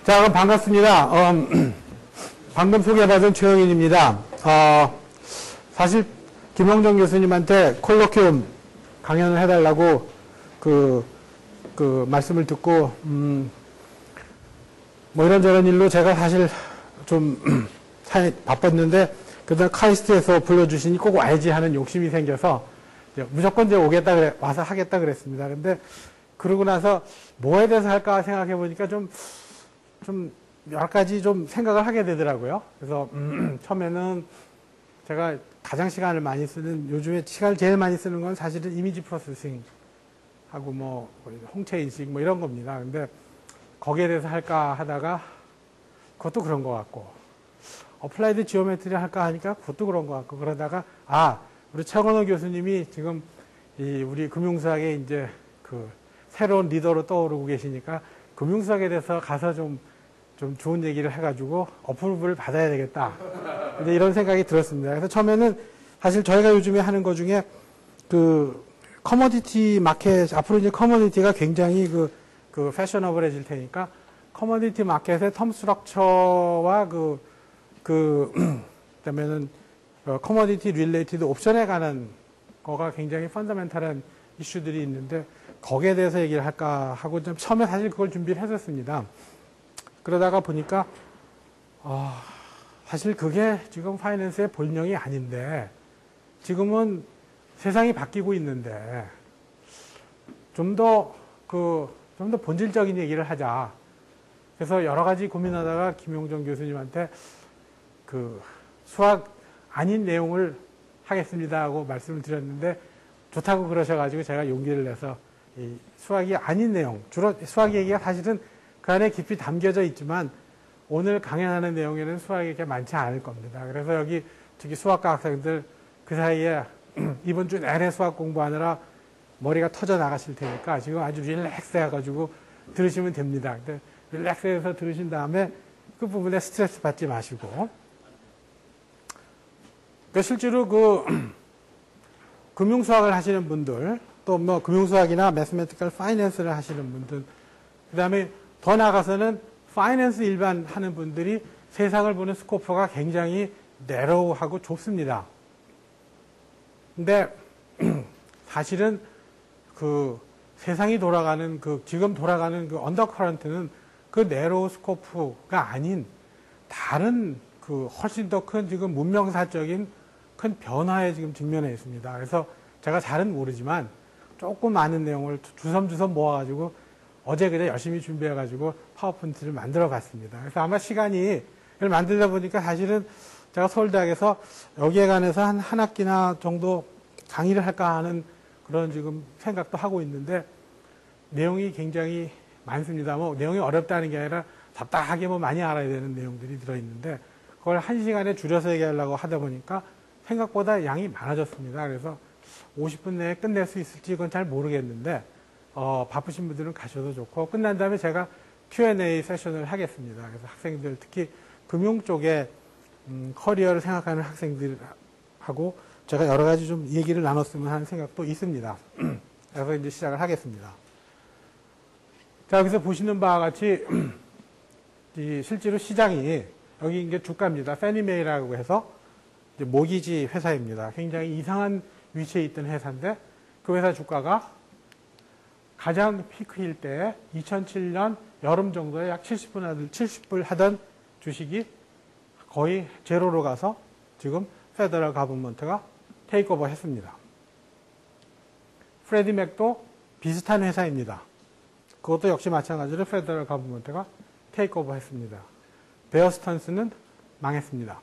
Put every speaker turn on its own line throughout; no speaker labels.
자, 그럼 반갑습니다. 방금 소개받은 최영인입니다. 사실 김영정 교수님한테 콜로퀴움 강연을 해달라고 말씀을 듣고 뭐 이런저런 일로 제가 사실 좀 바빴는데 그다음 카이스트에서 불러주시니 꼭 와야지 하는 욕심이 생겨서 무조건 이제 오겠다 와서 하겠다 그랬습니다. 근데 그러고 나서 뭐에 대해서 할까 생각해 보니까 좀 여러 가지 좀 생각을 하게 되더라고요. 그래서 처음에는 제가 가장 시간을 많이 쓰는, 요즘에 시간을 제일 많이 쓰는 건 사실은 이미지 프로세싱 하고 뭐 홍채 인식 뭐 이런 겁니다. 근데 거기에 대해서 할까 하다가 그것도 그런 것 같고, 어플라이드 지오메트리 할까 하니까 그것도 그런 것 같고, 그러다가 우리 최건호 교수님이 지금 우리 금융수학에 이제 새로운 리더로 떠오르고 계시니까 금융수학에 대해서 가서 좀 좋은 얘기를 해가지고 어프로브를 받아야 되겠다. 이제 이런 생각이 들었습니다. 그래서 처음에는 사실 저희가 요즘에 하는 것 중에 커머디티 마켓, 앞으로 이제 커머디티가 굉장히 패셔너블해질 테니까 커머디티 마켓의 텀 스트럭처와 그다음에는 커머디티 릴레이티드 옵션에 관한 거가 굉장히 펀더멘탈한 이슈들이 있는데 거기에 대해서 얘기를 할까 하고 좀 처음에 사실 그걸 준비를 했었습니다. 그러다가 보니까 사실 그게 지금 파이낸스의 본령이 아닌데 지금은 세상이 바뀌고 있는데 좀 더 본질적인 얘기를 하자. 그래서 여러 가지 고민하다가 김용정 교수님한테 수학 아닌 내용을 하겠습니다 하고 말씀을 드렸는데 좋다고 그러셔가지고 제가 용기를 내서 이 수학이 아닌 내용, 주로 수학 얘기가 사실은 그 안에 깊이 담겨져 있지만 오늘 강연하는 내용에는 수학이 그렇게 많지 않을 겁니다. 그래서 여기 특히 수학과 학생들 그 사이에 이번 주 내내 수학 공부하느라 머리가 터져 나가실 테니까 지금 아주 릴렉스 해가지고 들으시면 됩니다. 근데 릴렉스해서 들으신 다음에 그 부분에 스트레스 받지 마시고, 실제로 금융수학을 하시는 분들, 또 뭐 금융수학이나 매스매티컬 파이낸스를 하시는 분들, 그 다음에 더 나아가서는 파이낸스 일반 하는 분들이 세상을 보는 스코프가 굉장히 내로우하고 좁습니다. 근데 사실은 세상이 돌아가는 지금 돌아가는 언더커런트는 내로우 스코프가 아닌 다른 훨씬 더 큰 지금 문명사적인 큰 변화에 지금 직면해 있습니다. 그래서 제가 잘은 모르지만 조금 많은 내용을 주섬주섬 모아가지고 어제 그냥 열심히 준비해가지고 파워포인트를 만들어 봤습니다. 그래서 아마 시간이 이걸 만들다 보니까 사실은 제가 서울대학에서 여기에 관해서 한 학기나 정도 강의를 할까 하는 그런 지금 생각도 하고 있는데 내용이 굉장히 많습니다. 뭐 내용이 어렵다는 게 아니라 답답하게 많이 알아야 되는 내용들이 들어있는데 그걸 1시간에 줄여서 얘기하려고 하다 보니까 생각보다 양이 많아졌습니다. 그래서 50분 내에 끝낼 수 있을지 그건 잘 모르겠는데 바쁘신 분들은 가셔도 좋고, 끝난 다음에 제가 Q&A 세션을 하겠습니다. 그래서 학생들, 특히 금융 쪽에 커리어를 생각하는 학생들하고 제가 여러 가지 좀 얘기를 나눴으면 하는 생각도 있습니다. 그래서 이제 시작을 하겠습니다. 자, 여기서 보시는 바와 같이 실제로 시장이 여기 이게 주가입니다. 페니메이라고 해서 이제 모기지 회사입니다. 굉장히 이상한 위치에 있던 회사인데 그 회사 주가가 가장 피크일 때 2007년 여름 정도에 약 70불 하던 주식이 거의 제로로 가서 지금 페더럴 가버먼트가 테이크오버 했습니다. 프레디 맥도 비슷한 회사입니다. 그것도 역시 마찬가지로 페더럴 가버먼트가 테이크오버 했습니다. 베어 스턴스는 망했습니다.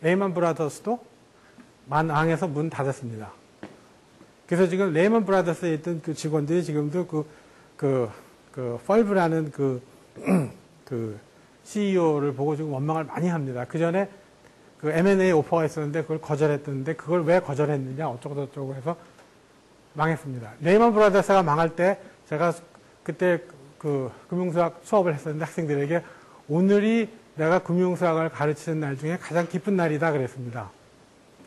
레이먼 브라더스도 망해서 문 닫았습니다. 그래서 지금 레이먼 브라더스에 있던 그 직원들이 지금도 펄브라는 CEO를 보고 지금 원망을 많이 합니다. 그 전에 M&A 오퍼가 있었는데 그걸 거절했던데 그걸 왜 거절했느냐 어쩌고저쩌고 해서 망했습니다. 레이먼 브라더스가 망할 때 제가 그때 금융수학 수업을 했었는데 학생들에게 오늘이 내가 금융수학을 가르치는 날 중에 가장 기쁜 날이다 그랬습니다.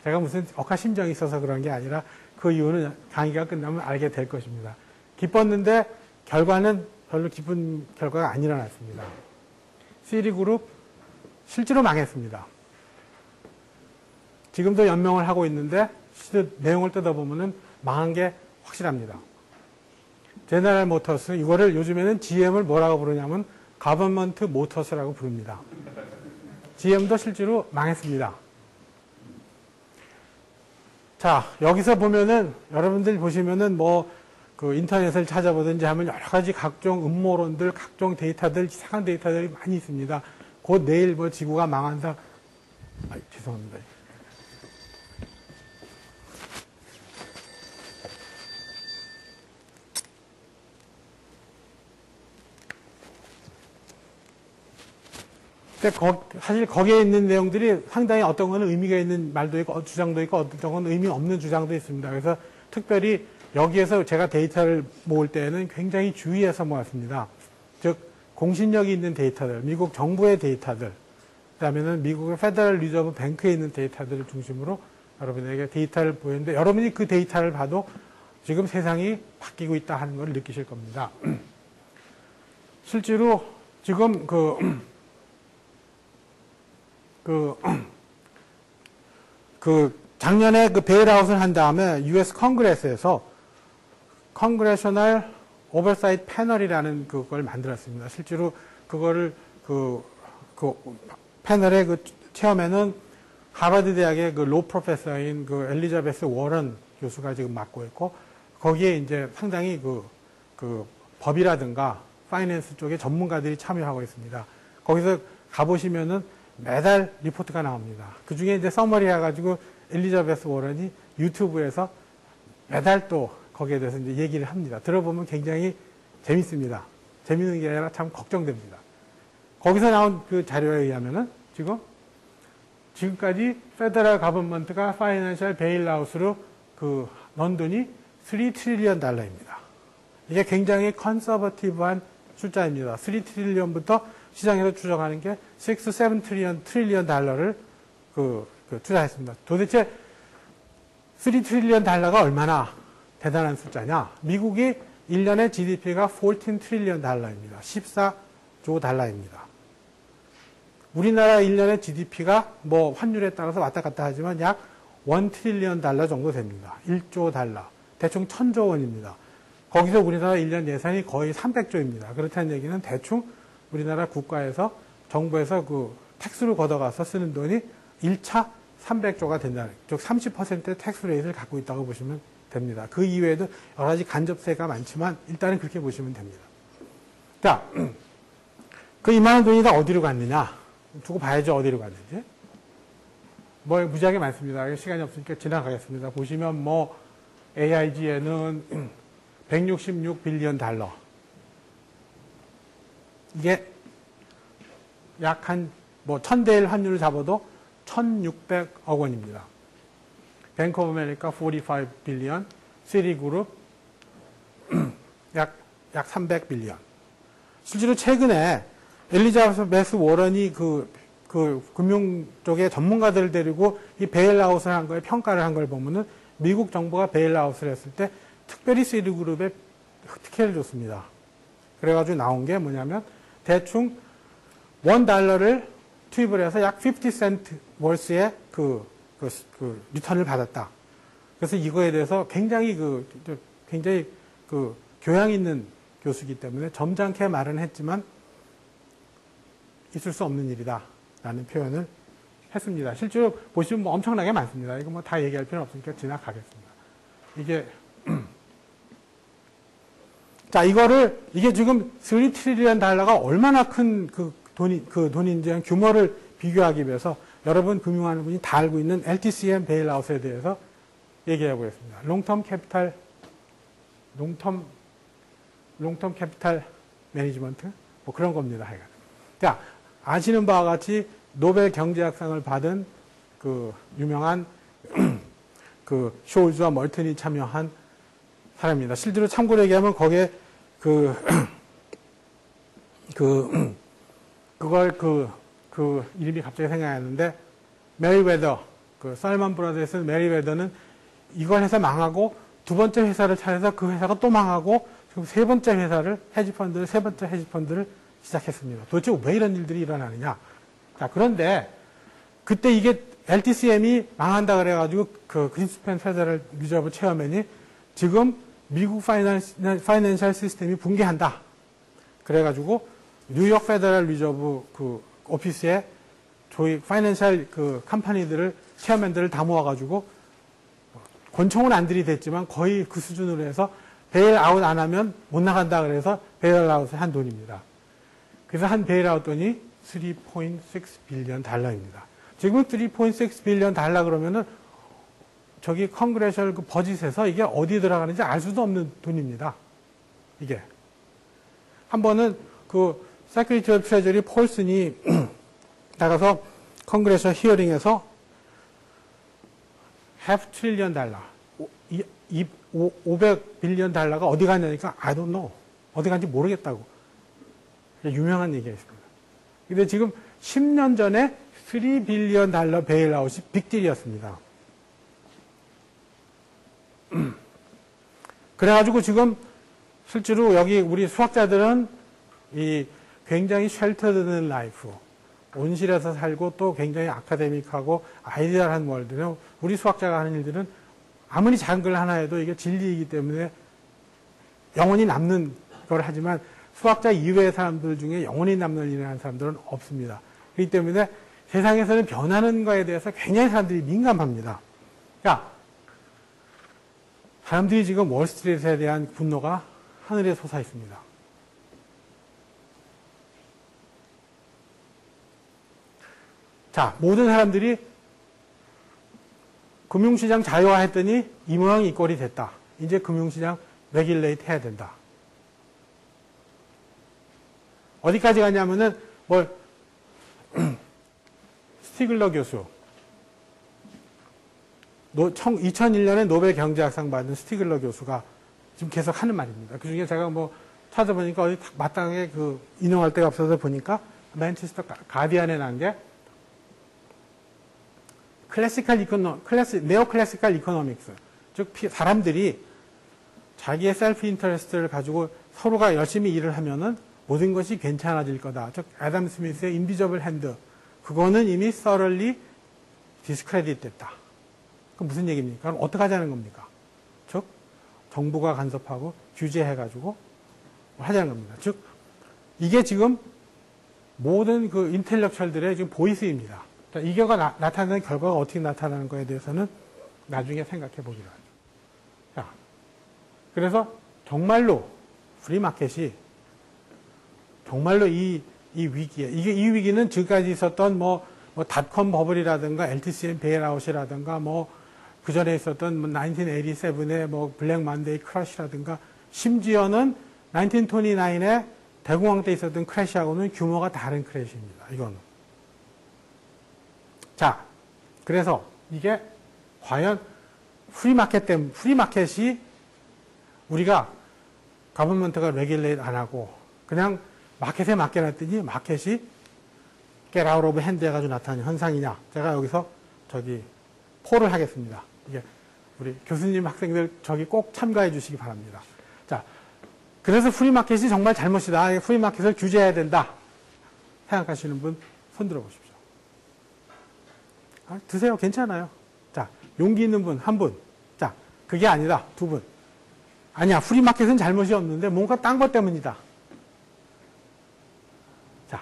제가 무슨 억하심정이 있어서 그런 게 아니라 그 이유는 강의가 끝나면 알게 될 것입니다. 기뻤는데 결과는 별로 기쁜 결과가 안 일어났습니다. 시리그룹 실제로 망했습니다. 지금도 연명을 하고 있는데 내용을 뜯어보면 망한 게 확실합니다. 제너럴 모터스, 이거를 요즘에는 GM을 뭐라고 부르냐면 가버먼트 모터스라고 부릅니다. GM도 실제로 망했습니다. 자, 여기서 보면은 여러분들 보시면은 그 인터넷을 찾아보든지 하면 여러 가지 각종 음모론들, 각종 데이터들, 이상한 데이터들이 많이 있습니다. 곧 내일 지구가 망한다. 죄송합니다. 사실 거기에 있는 내용들이 상당히 어떤 거는 의미가 있는 말도 있고 주장도 있고 어떤 건 의미 없는 주장도 있습니다. 그래서 특별히 여기에서 제가 데이터를 모을 때는 굉장히 주의해서 모았습니다. 즉 공신력이 있는 데이터들, 미국 정부의 데이터들, 그다음에는 미국의 페더럴 리저브 뱅크에 있는 데이터들을 중심으로 여러분에게 데이터를 보였는데 여러분이 그 데이터를 봐도 지금 세상이 바뀌고 있다 하는 걸 느끼실 겁니다. 실제로 지금 작년에 베일아웃을 한 다음에 US 컨그레스에서 Congressional Oversight Panel이라는 그걸 만들었습니다. 실제로 그거를 패널의 체어맨은 하버드 대학의 로 프로페서인 엘리자베스 워런 교수가 지금 맡고 있고 거기에 이제 상당히 법이라든가 파이낸스 쪽에 전문가들이 참여하고 있습니다. 거기서 가보시면은 매달 리포트가 나옵니다. 그 중에 이제 서머리 해가지고 엘리자베스 워런이 유튜브에서 매달 또 거기에 대해서 이제 얘기를 합니다. 들어보면 굉장히 재밌습니다. 재밌는 게 아니라 참 걱정됩니다. 거기서 나온 그 자료에 의하면은 지금까지 페더럴 가버먼트가 파이낸셜 베일아웃으로 넣은 돈이 3 트릴리언 달러입니다. 이게 굉장히 컨서버티브한 숫자입니다. 3 트릴리언부터 시장에서 추정하는 게 6, 7 트릴리언 달러를 투자했습니다. 도대체 3 트릴리언 달러가 얼마나 대단한 숫자냐? 미국이 1년의 GDP가 14 트릴리언 달러입니다. 14조 달러입니다. 우리나라 1년의 GDP가 환율에 따라서 왔다 갔다 하지만 약 1 트릴리언 달러 정도 됩니다. 1조 달러. 대충 1000조 원입니다. 거기서 우리나라 1년 예산이 거의 300조입니다. 그렇다는 얘기는 대충 우리나라 국가에서 정부에서 텍스로 걷어가서 쓰는 돈이 1차 300조가 된다는, 즉 30%의 텍스 레이트를 갖고 있다고 보시면 됩니다. 그 이외에도 여러 가지 간접세가 많지만 일단은 그렇게 보시면 됩니다. 자, 이만한 돈이 다 어디로 갔느냐? 두고 봐야죠, 어디로 갔는지. 무지하게 많습니다. 시간이 없으니까 지나가겠습니다. 보시면 AIG에는 166 빌리언 달러. 이게 약 1000대 1 환율을 잡아도 1600억 원입니다. 뱅크 오브 아메리카 45 빌리언, 시리그룹 약 300 빌리언. 실제로 최근에 엘리자베스 워런이 금융 쪽의 전문가들을 데리고 이 베일아웃을 한 거에 평가를 한 걸 보면은 미국 정부가 베일아웃을 했을 때 특별히 시리그룹에 특혜를 줬습니다. 그래가지고 나온 게 뭐냐면 대충 $1를 투입을 해서 약 50센트 월스의 리턴을 받았다. 그래서 이거에 대해서 굉장히 교양 있는 교수이기 때문에 점잖게 말은 했지만 있을 수 없는 일이다 라는 표현을 했습니다. 실제로 보시면 엄청나게 많습니다. 이거 다 얘기할 필요는 없으니까 지나가겠습니다. 자, 이게 지금 3 트릴리언 달러가 얼마나 큰 돈인지 규모를 비교하기 위해서 여러분 금융하는 분이 다 알고 있는 LTCM 베일아웃에 대해서 얘기해 보겠습니다. 롱텀 캐피탈 매니지먼트? 그런 겁니다. 하여간. 자, 아시는 바와 같이 노벨 경제학상을 받은 유명한 숄즈와 멀튼이 참여한 사람입니다. 실제로 참고로 얘기하면 거기에 이름이 갑자기 생각이 나는데, 메리웨더, 살먼 브라더스 메리웨더는 이걸 해서 망하고, 두 번째 회사를 차려서 그 회사가 또 망하고, 지금 세 번째 회사를, 헤지펀드를, 세 번째 헤지펀드를 시작했습니다. 도대체 왜 이런 일들이 일어나느냐. 자, 그런데 그때 이게 LTCM이 망한다 그래가지고 그 그린스팬 페더럴 리저브 체어맨이 지금 미국 파이낸셜 시스템이 붕괴한다. 그래가지고 뉴욕 페더럴 리저브 그 오피스에 저희 파이낸셜 그 컴퍼니들을 체어맨들을 다 모아가지고 권총은 안 들이댔지만 거의 그 수준으로 해서 베일아웃 안 하면 못 나간다 그래서 베일아웃을 한 돈입니다. 그래서 한 베일아웃 돈이 3.6 빌리언 달러입니다. 지금 3.6 빌리언 달러 그러면은 저기 컨그레셜 그 버짓에서 이게 어디에 들어가는지 알 수도 없는 돈입니다. 이게. 한 번은 그 세크리티 오브 트레저리 폴슨이 나가서 컨그레셜 히어링에서 half trillion 달러, 500 빌리언 달러가 어디 갔냐니까 I don't know. 어디 간지 모르겠다고. 유명한 얘기가 있습니다. 근데 지금 10년 전에 3 빌리언 달러 베일아웃이 빅딜이었습니다. 그래가지고 지금 실제로 여기 우리 수학자들은 이 굉장히 쉘터드는 라이프, 온실에서 살고 또 굉장히 아카데믹하고 아이디얼한 월드는 우리 수학자가 하는 일들은 아무리 작은 걸 하나 해도 이게 진리이기 때문에 영원히 남는 걸 하지만 수학자 이외의 사람들 중에 영원히 남는 일을 하는 사람들은 없습니다. 그렇기 때문에 세상에서는 변하는 거에 대해서 굉장히 사람들이 민감합니다. 야, 사람들이 지금 월스트리트에 대한 분노가 하늘에 솟아 있습니다. 자, 모든 사람들이 금융시장 자유화했더니 이 모양 이 꼴이 됐다. 이제 금융시장 레귤레이트 해야 된다. 어디까지 가냐면은 스티글러 교수 2001년에 노벨 경제학상 받은 스티글러 교수가 지금 계속 하는 말입니다. 그 중에 제가 뭐 찾아보니까 어디 마땅하게 그 인용할 데가 없어서 보니까 맨체스터 가디언에 난 게 네오 클래시컬 이코노믹스. 즉, 사람들이 자기의 셀프 인터레스트를 가지고 서로가 열심히 일을 하면은 모든 것이 괜찮아질 거다. 즉, 애덤 스미스의 인비저블 핸드. 그거는 이미 thoroughly discredit 됐다. 그럼 무슨 얘기입니까? 그럼 어떻게 하자는 겁니까? 즉, 정부가 간섭하고 규제해가지고 하자는 겁니다. 즉, 이게 지금 모든 그 인텔렉츄얼들의 지금 보이스입니다. 이게 나타나는 결과가 어떻게 나타나는 거에 대해서는 나중에 생각해 보기로 하죠. 자, 그래서 정말로 프리마켓이 정말로 이 위기에, 이 위기는 지금까지 있었던 닷컴 버블이라든가 LTCM 베일아웃이라든가 그 전에 있었던 1987의 블랙 만데이 크래시라든가 심지어는 1929의 대공황 때 있었던 크래시하고는 규모가 다른 크래시입니다. 이거는. 자, 그래서 이게 과연 프리마켓이 우리가 가버먼트가 레귤레이트 안 하고 그냥 마켓에 맡겨놨더니 마켓이 get out of hand 해가지고 나타나는 현상이냐. 제가 여기서 폴을 하겠습니다. 이게 우리 교수님 학생들 저기 꼭 참가해 주시기 바랍니다. 자, 그래서 프리마켓이 정말 잘못이다. 프리마켓을 규제해야 된다. 생각하시는 분 손 들어보십시오. 드세요. 괜찮아요. 자, 용기 있는 분, 한 분. 자, 그게 아니다. 두 분. 아니야. 프리마켓은 잘못이 없는데 뭔가 딴 것 때문이다. 자,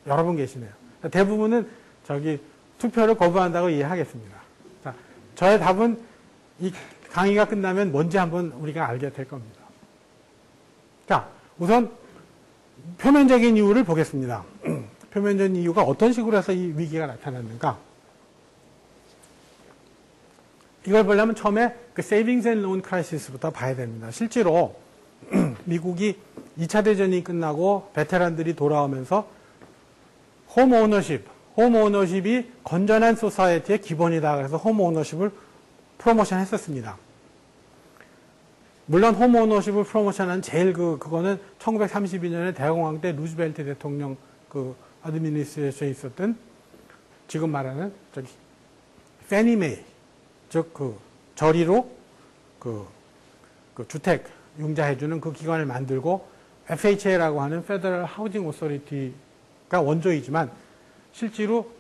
여러분 계시네요. 대부분은 투표를 거부한다고 이해하겠습니다. 자, 저의 답은 이 강의가 끝나면 뭔지 한번 우리가 알게 될 겁니다. 자, 우선 표면적인 이유를 보겠습니다. 표면적인 이유가 어떤 식으로 해서 이 위기가 나타났는가? 이걸 보려면 처음에 그 세이빙스 앤 론 크라이시스부터 봐야 됩니다. 실제로 미국이 2차 대전이 끝나고 베테랑들이 돌아오면서 홈 오너십이 건전한 소사이어티의 기본이다. 그래서 홈 오너십을 프로모션 했었습니다. 물론 홈 오너십을 프로모션한 제일 그거는 1932년에 대공황 때 루즈벨트 대통령 어드미니스트레이션에 있었던 지금 말하는 페니 메이, 즉 저리로 주택 융자해주는 그 기관을 만들고 FHA라고 하는 Federal Housing Authority가 원조이지만 실제로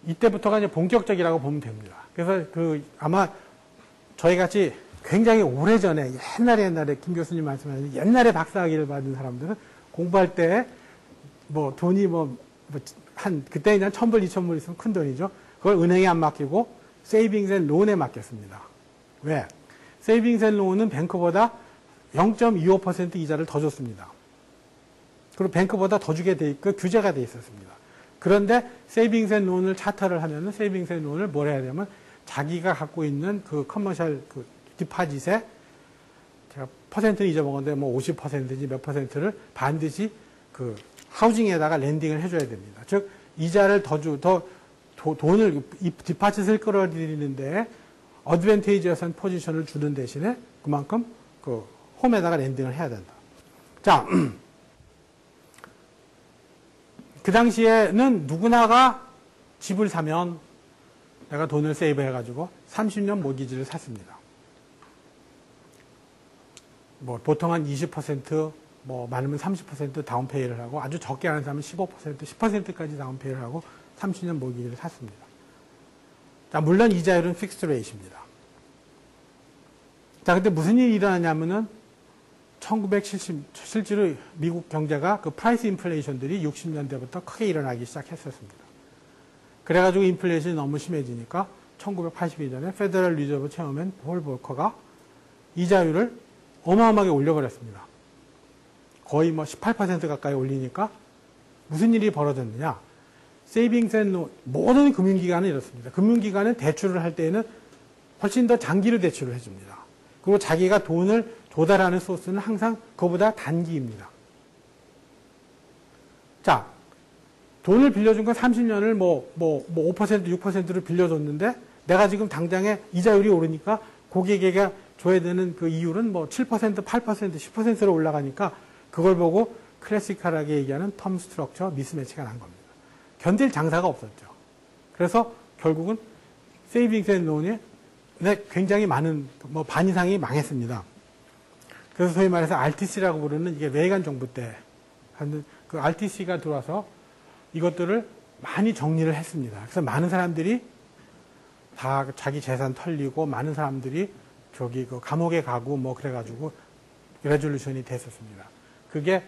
이때부터가 이제 본격적이라고 보면 됩니다. 그래서 아마 저희 같이 굉장히 오래전에 옛날에 김 교수님 말씀하신 옛날에 박사학위를 받은 사람들은 공부할 때 뭐 돈이 그때 그냥 1,000불, 2,000불 있으면 큰 돈이죠. 그걸 은행에 안 맡기고 세이빙스 앤 론에 맡겼습니다. 왜? 세이빙스 앤 론은 뱅크보다 0.25% 이자를 더 줬습니다. 그리고 뱅크보다 더 주게 돼 있고 규제가 돼 있었습니다. 그런데 세이빙스 앤 론을 차터를 하면은 세이빙스 앤 론을 뭘 해야 되면 자기가 갖고 있는 그 커머셜 디파짓에 제가 퍼센트는 잊어먹었는데 뭐 50%인지 몇 퍼센트를 반드시 그 하우징에다가 랜딩을 해줘야 됩니다. 즉 이자를 돈을 디파짓을 끌어들이는데 어드밴테이지어선 포지션을 주는 대신에 그만큼 그 홈에다가 랜딩을 해야 된다. 자, 그 당시에는 누구나가 집을 사면 내가 돈을 세이브해가지고 30년 모기지를 샀습니다. 뭐 보통 한 20%, 뭐 많으면 30% 다운페이를 하고 아주 적게 하는 사람은 15%, 10%까지 다운페이를 하고 30년 모기지를 샀습니다. 자, 물론 이자율은 픽스드 레이트입니다. 자, 근데 무슨 일이 일어나냐면은 1970, 실제로 미국 경제가 그 프라이스 인플레이션들이 60년대부터 크게 일어나기 시작했었습니다. 그래가지고 인플레이션이 너무 심해지니까 1982년에 페더럴 리저브 체어맨 폴 볼커가 이자율을 어마어마하게 올려버렸습니다. 거의 뭐 18% 가까이 올리니까 무슨 일이 벌어졌느냐. 세이빙스 앤 론, 모든 금융기관은 이렇습니다. 금융기관은 대출을 할 때에는 훨씬 더 장기로 대출을 해줍니다. 그리고 자기가 돈을 조달하는 소스는 항상 그거보다 단기입니다. 자, 돈을 빌려준 건 30년을 5%, 6%를 빌려줬는데 내가 지금 당장에 이자율이 오르니까 고객에게 줘야 되는 그 이율은 뭐 7%, 8%, 10%로 올라가니까 그걸 보고 클래시컬하게 얘기하는 텀 스트럭처 미스매치가 난 겁니다. 견딜 장사가 없었죠. 그래서 결국은 세이빙스 앤 론에 굉장히 많은 반 이상이 망했습니다. 그래서 소위 말해서 RTC라고 부르는 이게 레이간 정부 때 하는 그 RTC가 들어와서 이것들을 많이 정리를 했습니다. 그래서 많은 사람들이 다 자기 재산 털리고 많은 사람들이 그 감옥에 가고 뭐 그래가지고 레졸루션이 됐었습니다. 그게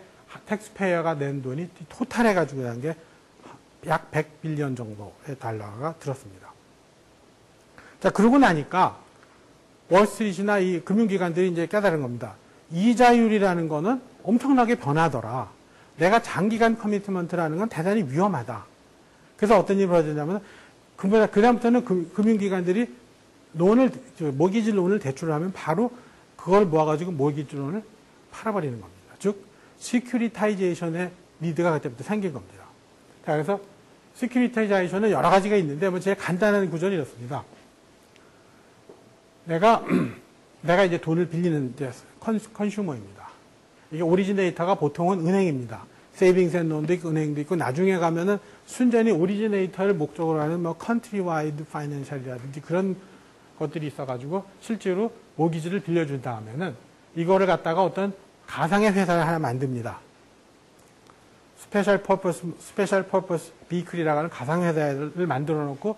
텍스페이어가 낸 돈이 토탈 해가지고 난 게 약 100빌리언 정도의 달러가 들었습니다. 자, 그러고 나니까 월스트리트나 이 금융기관들이 이제 깨달은 겁니다. 이자율이라는 거는 엄청나게 변하더라. 내가 장기간 커미트먼트라는 건 대단히 위험하다. 그래서 어떤 일이 벌어졌냐면, 그다음부터는 금융기관들이 모기지 론을 대출을 하면 바로 그걸 모아가지고 모기지 론을 팔아버리는 겁니다. 즉, 시큐리타이제이션의 니드가 그때부터 생긴 겁니다. 자, 그래서 시큐리타이제이션은 여러 가지가 있는데, 뭐 제일 간단한 구조는 이렇습니다. 내가 이제 돈을 빌리는 컨슈머입니다. 이게 오리지네이터가 보통은 은행입니다. 세이빙스 앤 론도 있고 은행도 있고 나중에 가면은 순전히 오리지네이터를 목적으로 하는 뭐 컨트리와이드 파이낸셜이라든지 그런 것들이 있어가지고 실제로 모기지를 빌려준 다음에는 이거를 갖다가 어떤 가상의 회사를 하나 만듭니다. 스페셜 퍼포스 비클이라고 하는 가상 회사를 만들어 놓고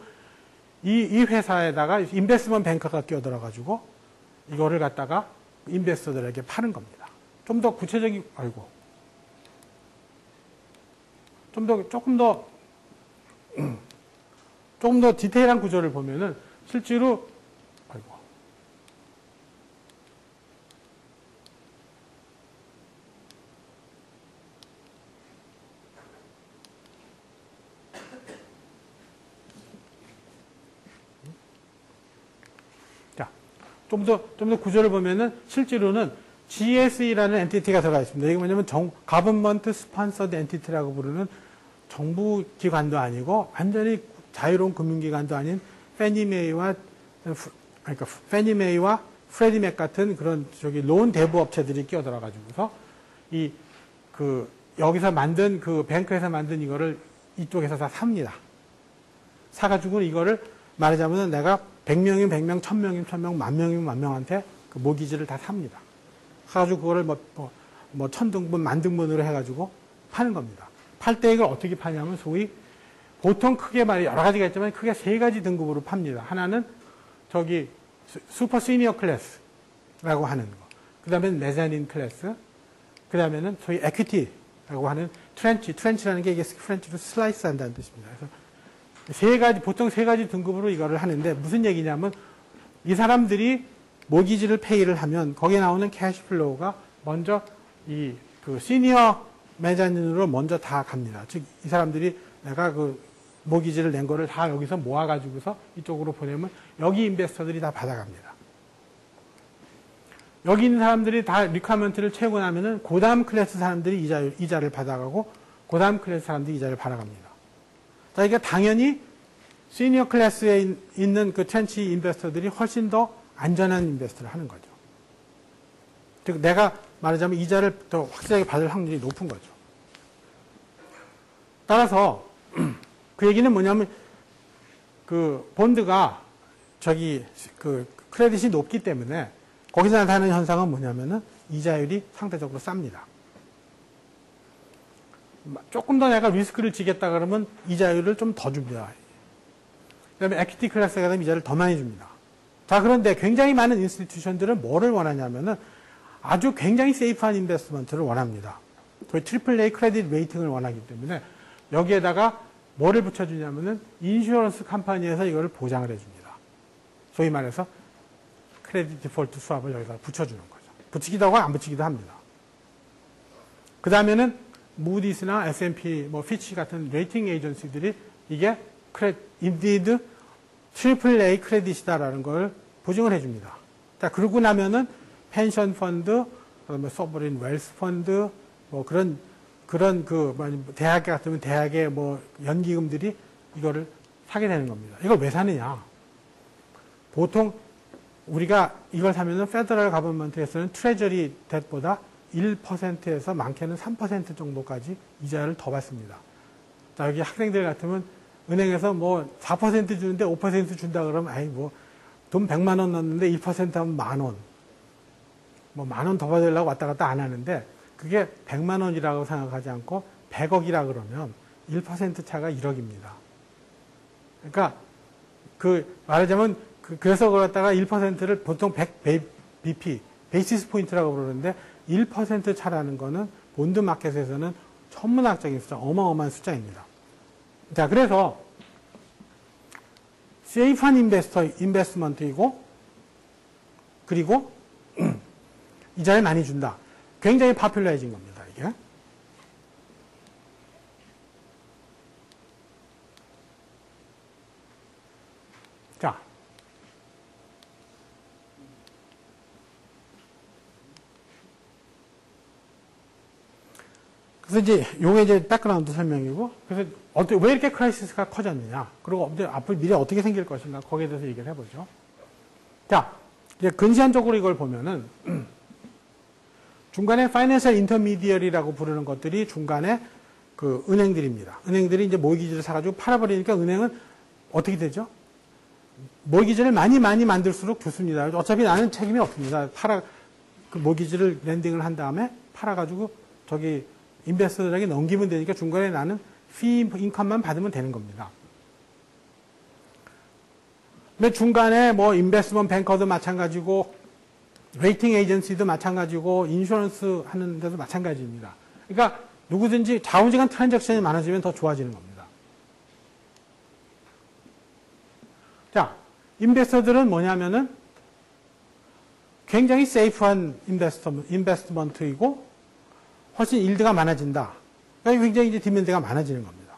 이 회사에다가 인베스트먼트 뱅커가 끼어들어가지고 이거를 갖다가 인베스터들에게 파는 겁니다. 좀 더 구체적인, 조금 더 디테일한 구조를 보면은 실제로, 좀 더 구조를 보면은 실제로는 GSE라는 엔티티가 들어가 있습니다. 이게 뭐냐면 Government Sponsored Entity라고 부르는 정부 기관도 아니고 완전히 자유로운 금융기관도 아닌 페니메이와 프레디맥 같은 그런 론 대부 업체들이 끼어들어가지고서 여기서 만든 뱅크에서 만든 이거를 이쪽에서 다 삽니다. 사가지고 이거를 말하자면 내가 100명이면 100명, 1000명이면 1000명, 10,000명한테 그 모기지를 다 삽니다. 사가지고 그거를 뭐 천등분, 만등분으로 해가지고 파는 겁니다. 팔 때 이걸 어떻게 파냐면 소위 보통 크게 말해 여러 가지가 있지만 크게 세 가지 등급으로 팝니다. 하나는 저기 슈퍼 시니어 클래스라고 하는 거. 그 다음에는 메자닌 클래스. 그 다음에는 소위 에퀴티라고 하는 트렌치라는 게 이게 프렌치로 슬라이스 한다는 뜻입니다. 그래서 세 가지, 보통 세 가지 등급으로 이거를 하는데 무슨 얘기냐면 이 사람들이 모기지를 페이를 하면 거기에 나오는 캐시플로우가 먼저 그 시니어 메자닌으로 먼저 다 갑니다. 즉, 이 사람들이 내가 그 모기지를 낸 거를 다 여기서 모아가지고서 이쪽으로 보내면 여기 인베스터들이 다 받아갑니다. 여기 있는 사람들이 다 리퀘어먼트를 채우고 나면은 그 다음 클래스 사람들이 이자를 받아가고 그 다음 클래스 사람들이 이자를 받아갑니다. 자, 그러니까 당연히 시니어 클래스에 있는 그 트렌치 인베스터들이 훨씬 더 안전한 인베스터를 하는 거죠. 즉, 내가 말하자면 이자를 더 확실하게 받을 확률이 높은 거죠. 따라서 그 얘기는 뭐냐면 그 본드가 저기 그 크레딧이 높기 때문에 거기서 나타나는 현상은 뭐냐면은 이자율이 상대적으로 쌉니다. 조금 더 내가 리스크를 지겠다 그러면 이자율을 좀 더 줍니다. 그 다음에 에퀴티 클래스가 되면 이자를 더 많이 줍니다. 자, 그런데 굉장히 많은 인스티튜션들은 뭐를 원하냐면은 아주 굉장히 세이프한 인베스트먼트를 원합니다. 거의 AAA 크레딧 레이팅을 원하기 때문에 여기에다가 뭐를 붙여주냐면은 인슈어런스 컴퍼니에서 이거를 보장을 해줍니다. 소위 말해서 크레딧 디폴트 수압을 여기다 붙여주는 거죠. 붙이기도 하고 안 붙이기도 합니다. 그 다음에는 무디스나 S&P, 뭐 피치 같은 레이팅 에이전시들이 이게 인디드 AAA 크레딧이다라는 걸 보증을 해줍니다. 자, 그러고 나면은 펜션 펀드, 그다음에 소버린 웰스 펀드, 뭐 그런 대학 같으면 대학의 뭐 연기금들이 이거를 사게 되는 겁니다. 이걸 왜 사느냐? 보통 우리가 이걸 사면은 페더럴 가버먼트에서는 트레저리 뎃보다 1%에서 많게는 3% 정도까지 이자를 더 받습니다. 자, 여기 학생들 같으면 은행에서 뭐 4% 주는데 5% 준다 그러면 아이 뭐 돈 100만 원 넣었는데 1% 하면 만 원. 뭐 만 원 더 받으려고 왔다 갔다 안 하는데 그게 100만 원이라고 생각하지 않고 100억이라 그러면 1% 차가 1억입니다. 그러니까 말하자면 그래서 그렇다가 1%를 보통 100 BP, 베이시스 포인트라고 그러는데 1% 차라는 거는 본드 마켓에서는 천문학적인 숫자, 어마어마한 숫자입니다. 자, 그래서 세이프한 인베스트먼트이고 그리고 이자를 많이 준다. 굉장히 파퓰러해진 겁니다, 이게. 자. 그래서 이제, 요게 이제 백그라운드 설명이고, 그래서 왜 이렇게 크라이시스가 커졌느냐. 그리고 앞으로 미래 어떻게 생길 것인가. 거기에 대해서 얘기를 해보죠. 자, 이제 근시안적으로 이걸 보면은, 중간에 파이낸셜 인터미디어리라고 부르는 것들이 중간에 그 은행들입니다. 은행들이 이제 모기지를 사가지고 팔아버리니까 은행은 어떻게 되죠? 모기지를 많이 만들수록 좋습니다. 어차피 나는 책임이 없습니다. 그 모기지를 랜딩을 한 다음에 팔아가지고 저기 인베스터들에게 넘기면 되니까 중간에 나는 피 인컴만 받으면 되는 겁니다. 근데 중간에 뭐 인베스트먼트 뱅커도 마찬가지고 레이팅 에이전시도 마찬가지고 인슈런스 하는 데도 마찬가지입니다. 그러니까 누구든지 좌우지간 트랜잭션이 많아지면 더 좋아지는 겁니다. 자, 인베스터들은 뭐냐면은 굉장히 세이프한 인베스트먼트이고 훨씬 일드가 많아진다. 그러니까 굉장히 이제 디맨드가 많아지는 겁니다.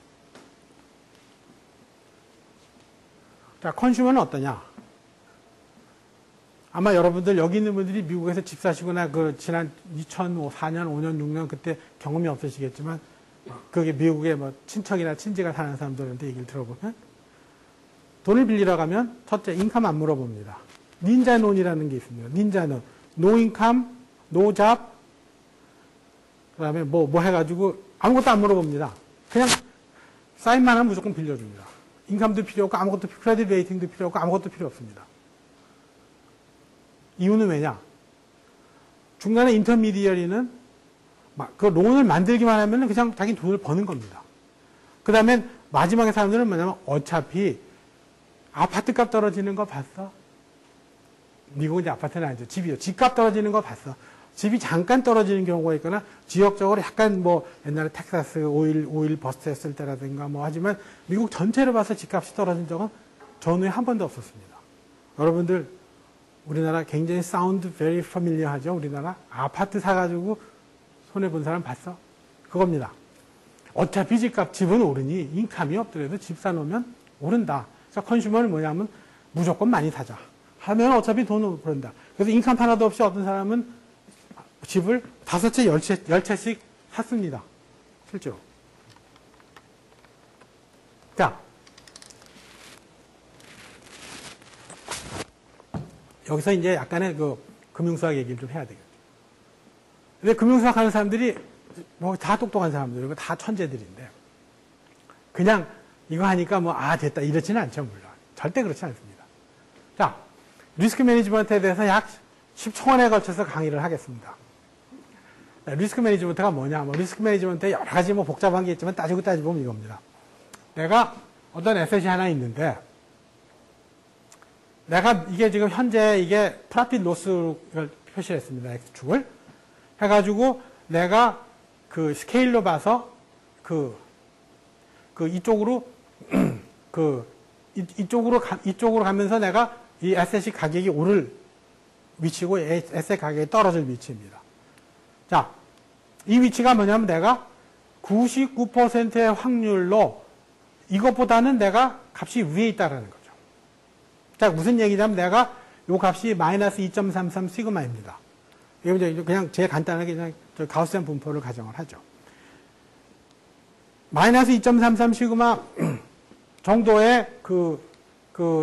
자, 컨슈머는 어떠냐? 아마 여러분들 여기 있는 분들이 미국에서 집 사시거나 그 지난 2004년, 5년, 6년 그때 경험이 없으시겠지만 그게 미국에 뭐 친척이나 친지가 사는 사람들한테 얘기를 들어보면 돈을 빌리러 가면 첫째 인컴 안 물어봅니다. 닌자논이라는 게 있습니다. 닌자논. 노 인컴, 노 잡, 그 다음에 뭐 해가지고 아무것도 안 물어봅니다. 그냥 사인만 하면 무조건 빌려줍니다. 인컴도 필요 없고 아무것도 크레딧 레이팅도 필요 없고 아무것도 필요 없습니다. 이유는 왜냐? 중간에 인터미디어리는 그 론을 만들기만 하면 그냥 자기 돈을 버는 겁니다. 그 다음에 마지막에 사람들은 뭐냐면 어차피 아파트 값 떨어지는 거 봤어? 미국은 이제 아파트는 아니죠. 집이요. 집값 떨어지는 거 봤어. 집이 잠깐 떨어지는 경우가 있거나 지역적으로 약간 뭐 옛날에 텍사스 오일 버스트 했을 때라든가 뭐 하지만 미국 전체로 봐서 집값이 떨어진 적은 전후에 한 번도 없었습니다. 여러분들 우리나라 굉장히 사운드 very familiar 하죠. 우리나라 아파트 사가지고 손해본 사람 봤어? 그겁니다. 어차피 집은 오르니 인감이 없더라도 집 사놓으면 오른다. 그래서 컨슈머는 뭐냐면 무조건 많이 사자. 하면 어차피 돈을 벌는다. 그래서 인감 하나도 없이 어떤 사람은 집을 5채, 10채씩 샀습니다. 실제로. 자. 여기서 이제 약간의 그 금융수학 얘기를 좀 해야 되겠죠. 근데 금융수학 하는 사람들이 뭐 다 똑똑한 사람들, 이거 다 천재들인데, 그냥 이거 하니까 뭐, 됐다. 이렇지는 않죠, 물론. 절대 그렇지 않습니다. 자, 리스크 매니지먼트에 대해서 약 10초간에 걸쳐서 강의를 하겠습니다. 리스크 매니지먼트가 뭐냐? 뭐 리스크 매니지먼트에 여러 가지 뭐 복잡한 게 있지만 따지보면 이겁니다. 내가 어떤 에셋이 하나 있는데, 내가 이게 지금 현재 이게 프라핏 로스를 표시를 했습니다. X축을. 해가지고 내가 그 스케일로 봐서 이쪽으로, 이쪽으로 가면서 내가 이 에셋이 가격이 오를 위치고 에셋 가격이 떨어질 위치입니다. 자, 이 위치가 뭐냐면 내가 99%의 확률로 이것보다는 내가 값이 위에 있다라는 거죠. 자, 무슨 얘기냐면 내가 요 값이 마이너스 2.33 시그마입니다. 이게 그냥 제일 간단하게 그냥 가우스한 분포를 가정을 하죠. 마이너스 2.33 시그마 정도의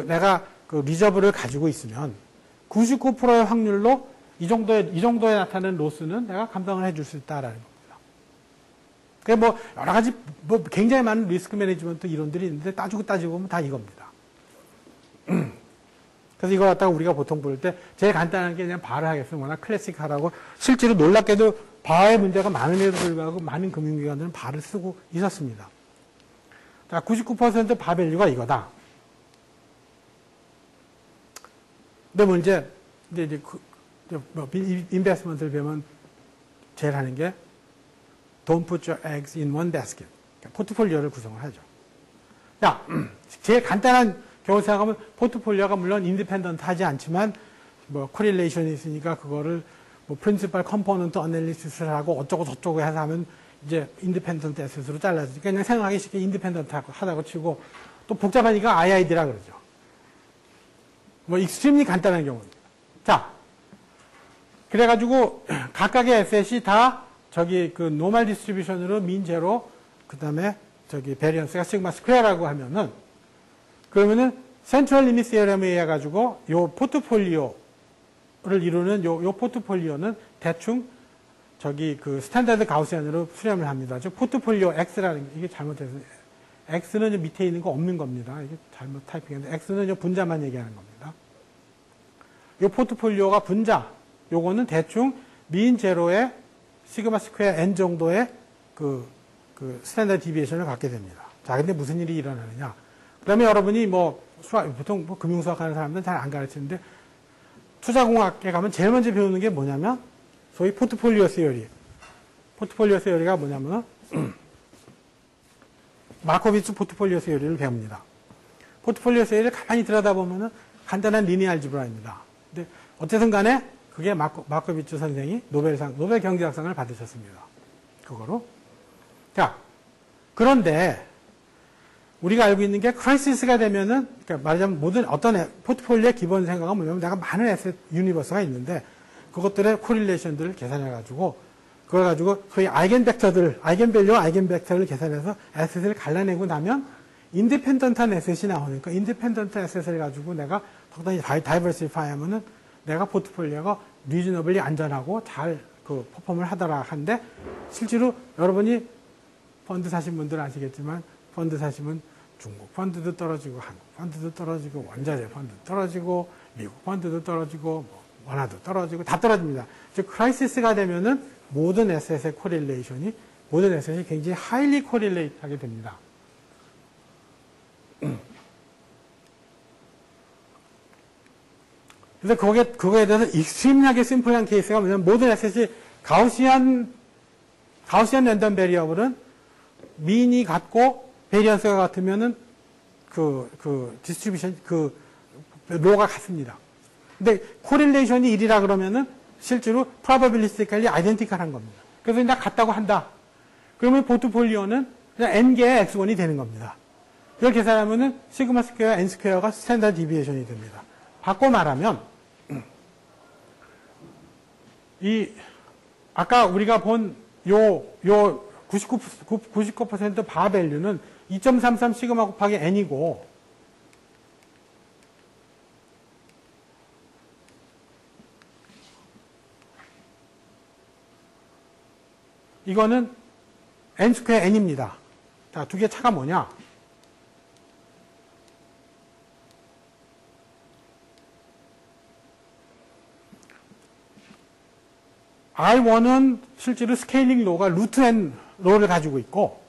내가 리저브를 가지고 있으면 99%의 확률로 이 정도에 나타나는 로스는 내가 감당을 해줄 수 있다라는 겁니다. 그게 뭐, 여러 가지, 뭐, 굉장히 많은 리스크 매니지먼트 이론들이 있는데 따지고 보면 다 이겁니다. 그래서 이걸 갖다가 우리가 보통 볼 때 제일 간단한 게 그냥 바를 하겠으면 워낙 클래식하라고 실제로 놀랍게도 바의 문제가 많음에도 불구하고 많은 금융기관들은 바를 쓰고 있었습니다. 자, 99% 바 밸류가 이거다. 근데 뭐 이제 인베스트먼트를 배우면 제일 하는 게 Don't put your eggs in one basket. 그러니까 포트폴리오를 구성을 하죠. 자, 제일 간단한 경우 생각하면 포트폴리오가 물론 인디펜던트 하지 않지만 뭐 코릴레이션이 있으니까 그거를 뭐 프린시펄 컴포넌트 어널리시스를 하고 어쩌고 저쩌고 해서 하면 이제 인디펜던트 에셋으로 잘라지니까 그냥 생각하기 쉽게 인디펜던트 하다고 치고 또 복잡하니까 IID라 그러죠. 뭐 익스트림이 간단한 경우입니다. 자, 그래가지고 각각의 에셋이 다 저기 그 노멀 디스트리뷰션으로 민 제로 그다음에 저기 베리언스가 시그마 스퀘어라고 하면은 그러면은 센트럴 리밋 시어럼에 의해 가지고 요 포트폴리오를 이루는 요 포트폴리오는 대충 저기 그 스탠다드 가우시안으로 수렴을 합니다. 즉 포트폴리오 X라는 게 이게 잘못해서 X는 밑에 있는 거 없는 겁니다. 이게 잘못 타이핑했는데 X는 분자만 얘기하는 겁니다. 요 포트폴리오가 분자 요거는 대충 민 제로의 시그마 스퀘어 n 정도의 그 스탠다드 디비에이션을 갖게 됩니다. 자, 근데 무슨 일이 일어나느냐? 그다음에 여러분이 뭐 보통 뭐 금융수학 하는 사람들은 잘 안 가르치는데 투자공학에 가면 제일 먼저 배우는 게 뭐냐면 소위 포트폴리오 세어리. 포트폴리오 세어리가 뭐냐면 마코비츠 포트폴리오 세어리를 배웁니다. 포트폴리오 세어리를 가만히 들여다보면은 간단한 리니어 알지브라입니다. 근데 어쨌든 간에 그게 마코비츠 선생이 노벨 경제학상을 받으셨습니다. 그거로. 자, 그런데 우리가 알고 있는 게 크라이시스가 되면은 그러니까 말하자면 모든 어떤 포트폴리오의 기본 생각은 뭐냐면 내가 많은 에셋 유니버스가 있는데 그것들의 코릴레이션들을 계산해 가지고 그걸 가지고 소위 아이겐밸류와 아이겐벡터를 계산해서 에셋을 갈라내고 나면 인디펜던트한 에셋이 나오니까 인디펜던트 에셋을 가지고 내가 상당히 다이버시파이 하면은 내가 포트폴리오가 리즈너블리 안전하고 잘 그 퍼폼을 하더라 한데 실제로 여러분이 펀드 사신 분들은 아시겠지만 펀드 사시면 중국 펀드도 떨어지고 한국 펀드도 떨어지고 원자재 펀드 떨어지고 미국 펀드도 떨어지고 원화도 떨어지고 다 떨어집니다. 즉 크라이시스가 되면은 모든 에셋의 코릴레이션이 모든 에셋이 굉장히 하일리 코릴레이트하게 됩니다. 그래서 그거에 대해서 익스트림하게 심플한 케이스가 뭐냐면 모든 에셋이 가우시안 랜덤 베리어블은 민이 같고 베리언스가 같으면은 디스트리뷰션 로가 같습니다. 근데 코릴레이션이 1이라 그러면은 실제로 probabilistically identical한 겁니다. 그래서 이제 같다고 한다. 그러면 포트폴리오는 그냥 n개의 x1이 되는 겁니다. 이걸 계산하면은 시그마 스퀘어 n 스퀘어가 스탠다드 디비에이션이 됩니다. 바꿔 말하면 아까 우리가 본 요 99% 바 밸류는 2.33 시그마 곱하기 n이고 이거는 n 스퀘어 n입니다. 자, 두 개 차가 뭐냐? R1은 실제로 스케일링 로가 루트 n 로를 가지고 있고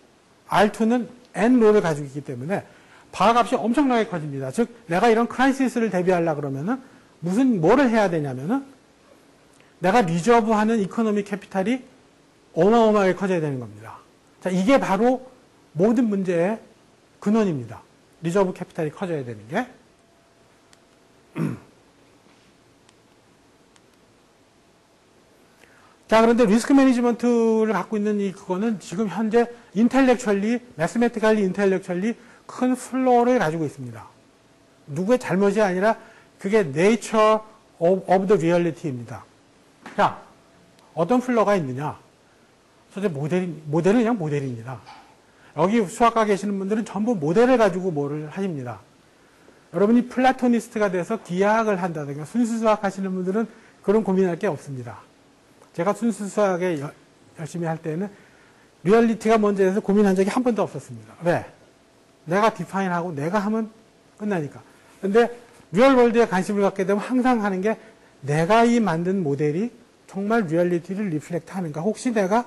R2는 n 로를 가지고 있기 때문에 바 값이 엄청나게 커집니다. 즉 내가 이런 크라이시스를 대비하려고 그러면은 뭐를 해야 되냐면은 내가 리저브하는 이코노미 캐피탈이 어마어마하게 커져야 되는 겁니다. 자, 이게 바로 모든 문제의 근원입니다. 리저브 캐피탈이 커져야 되는 게. 자, 그런데 리스크 매니지먼트를 갖고 있는 그거는 지금 현재 매스매티컬리 인텔렉츄얼리 큰 플로어를 가지고 있습니다. 누구의 잘못이 아니라 그게 nature of the reality입니다. 자, 어떤 플로어가 있느냐? 첫째 모델은 그냥 모델입니다. 여기 수학과 계시는 분들은 전부 모델을 가지고 뭐를 하십니다. 여러분이 플라토니스트가 돼서 기하학을 한다든가 순수 수학 하시는 분들은 그런 고민할 게 없습니다. 제가 순수 수학에 열심히 할 때는 리얼리티가 뭔지 해서 고민한 적이 한 번도 없었습니다. 왜? 내가 디파인하고 내가 하면 끝나니까. 근데 리얼월드에 관심을 갖게 되면 항상 하는 게 내가 이 만든 모델이 정말 리얼리티를 리플렉트 하는가? 혹시 내가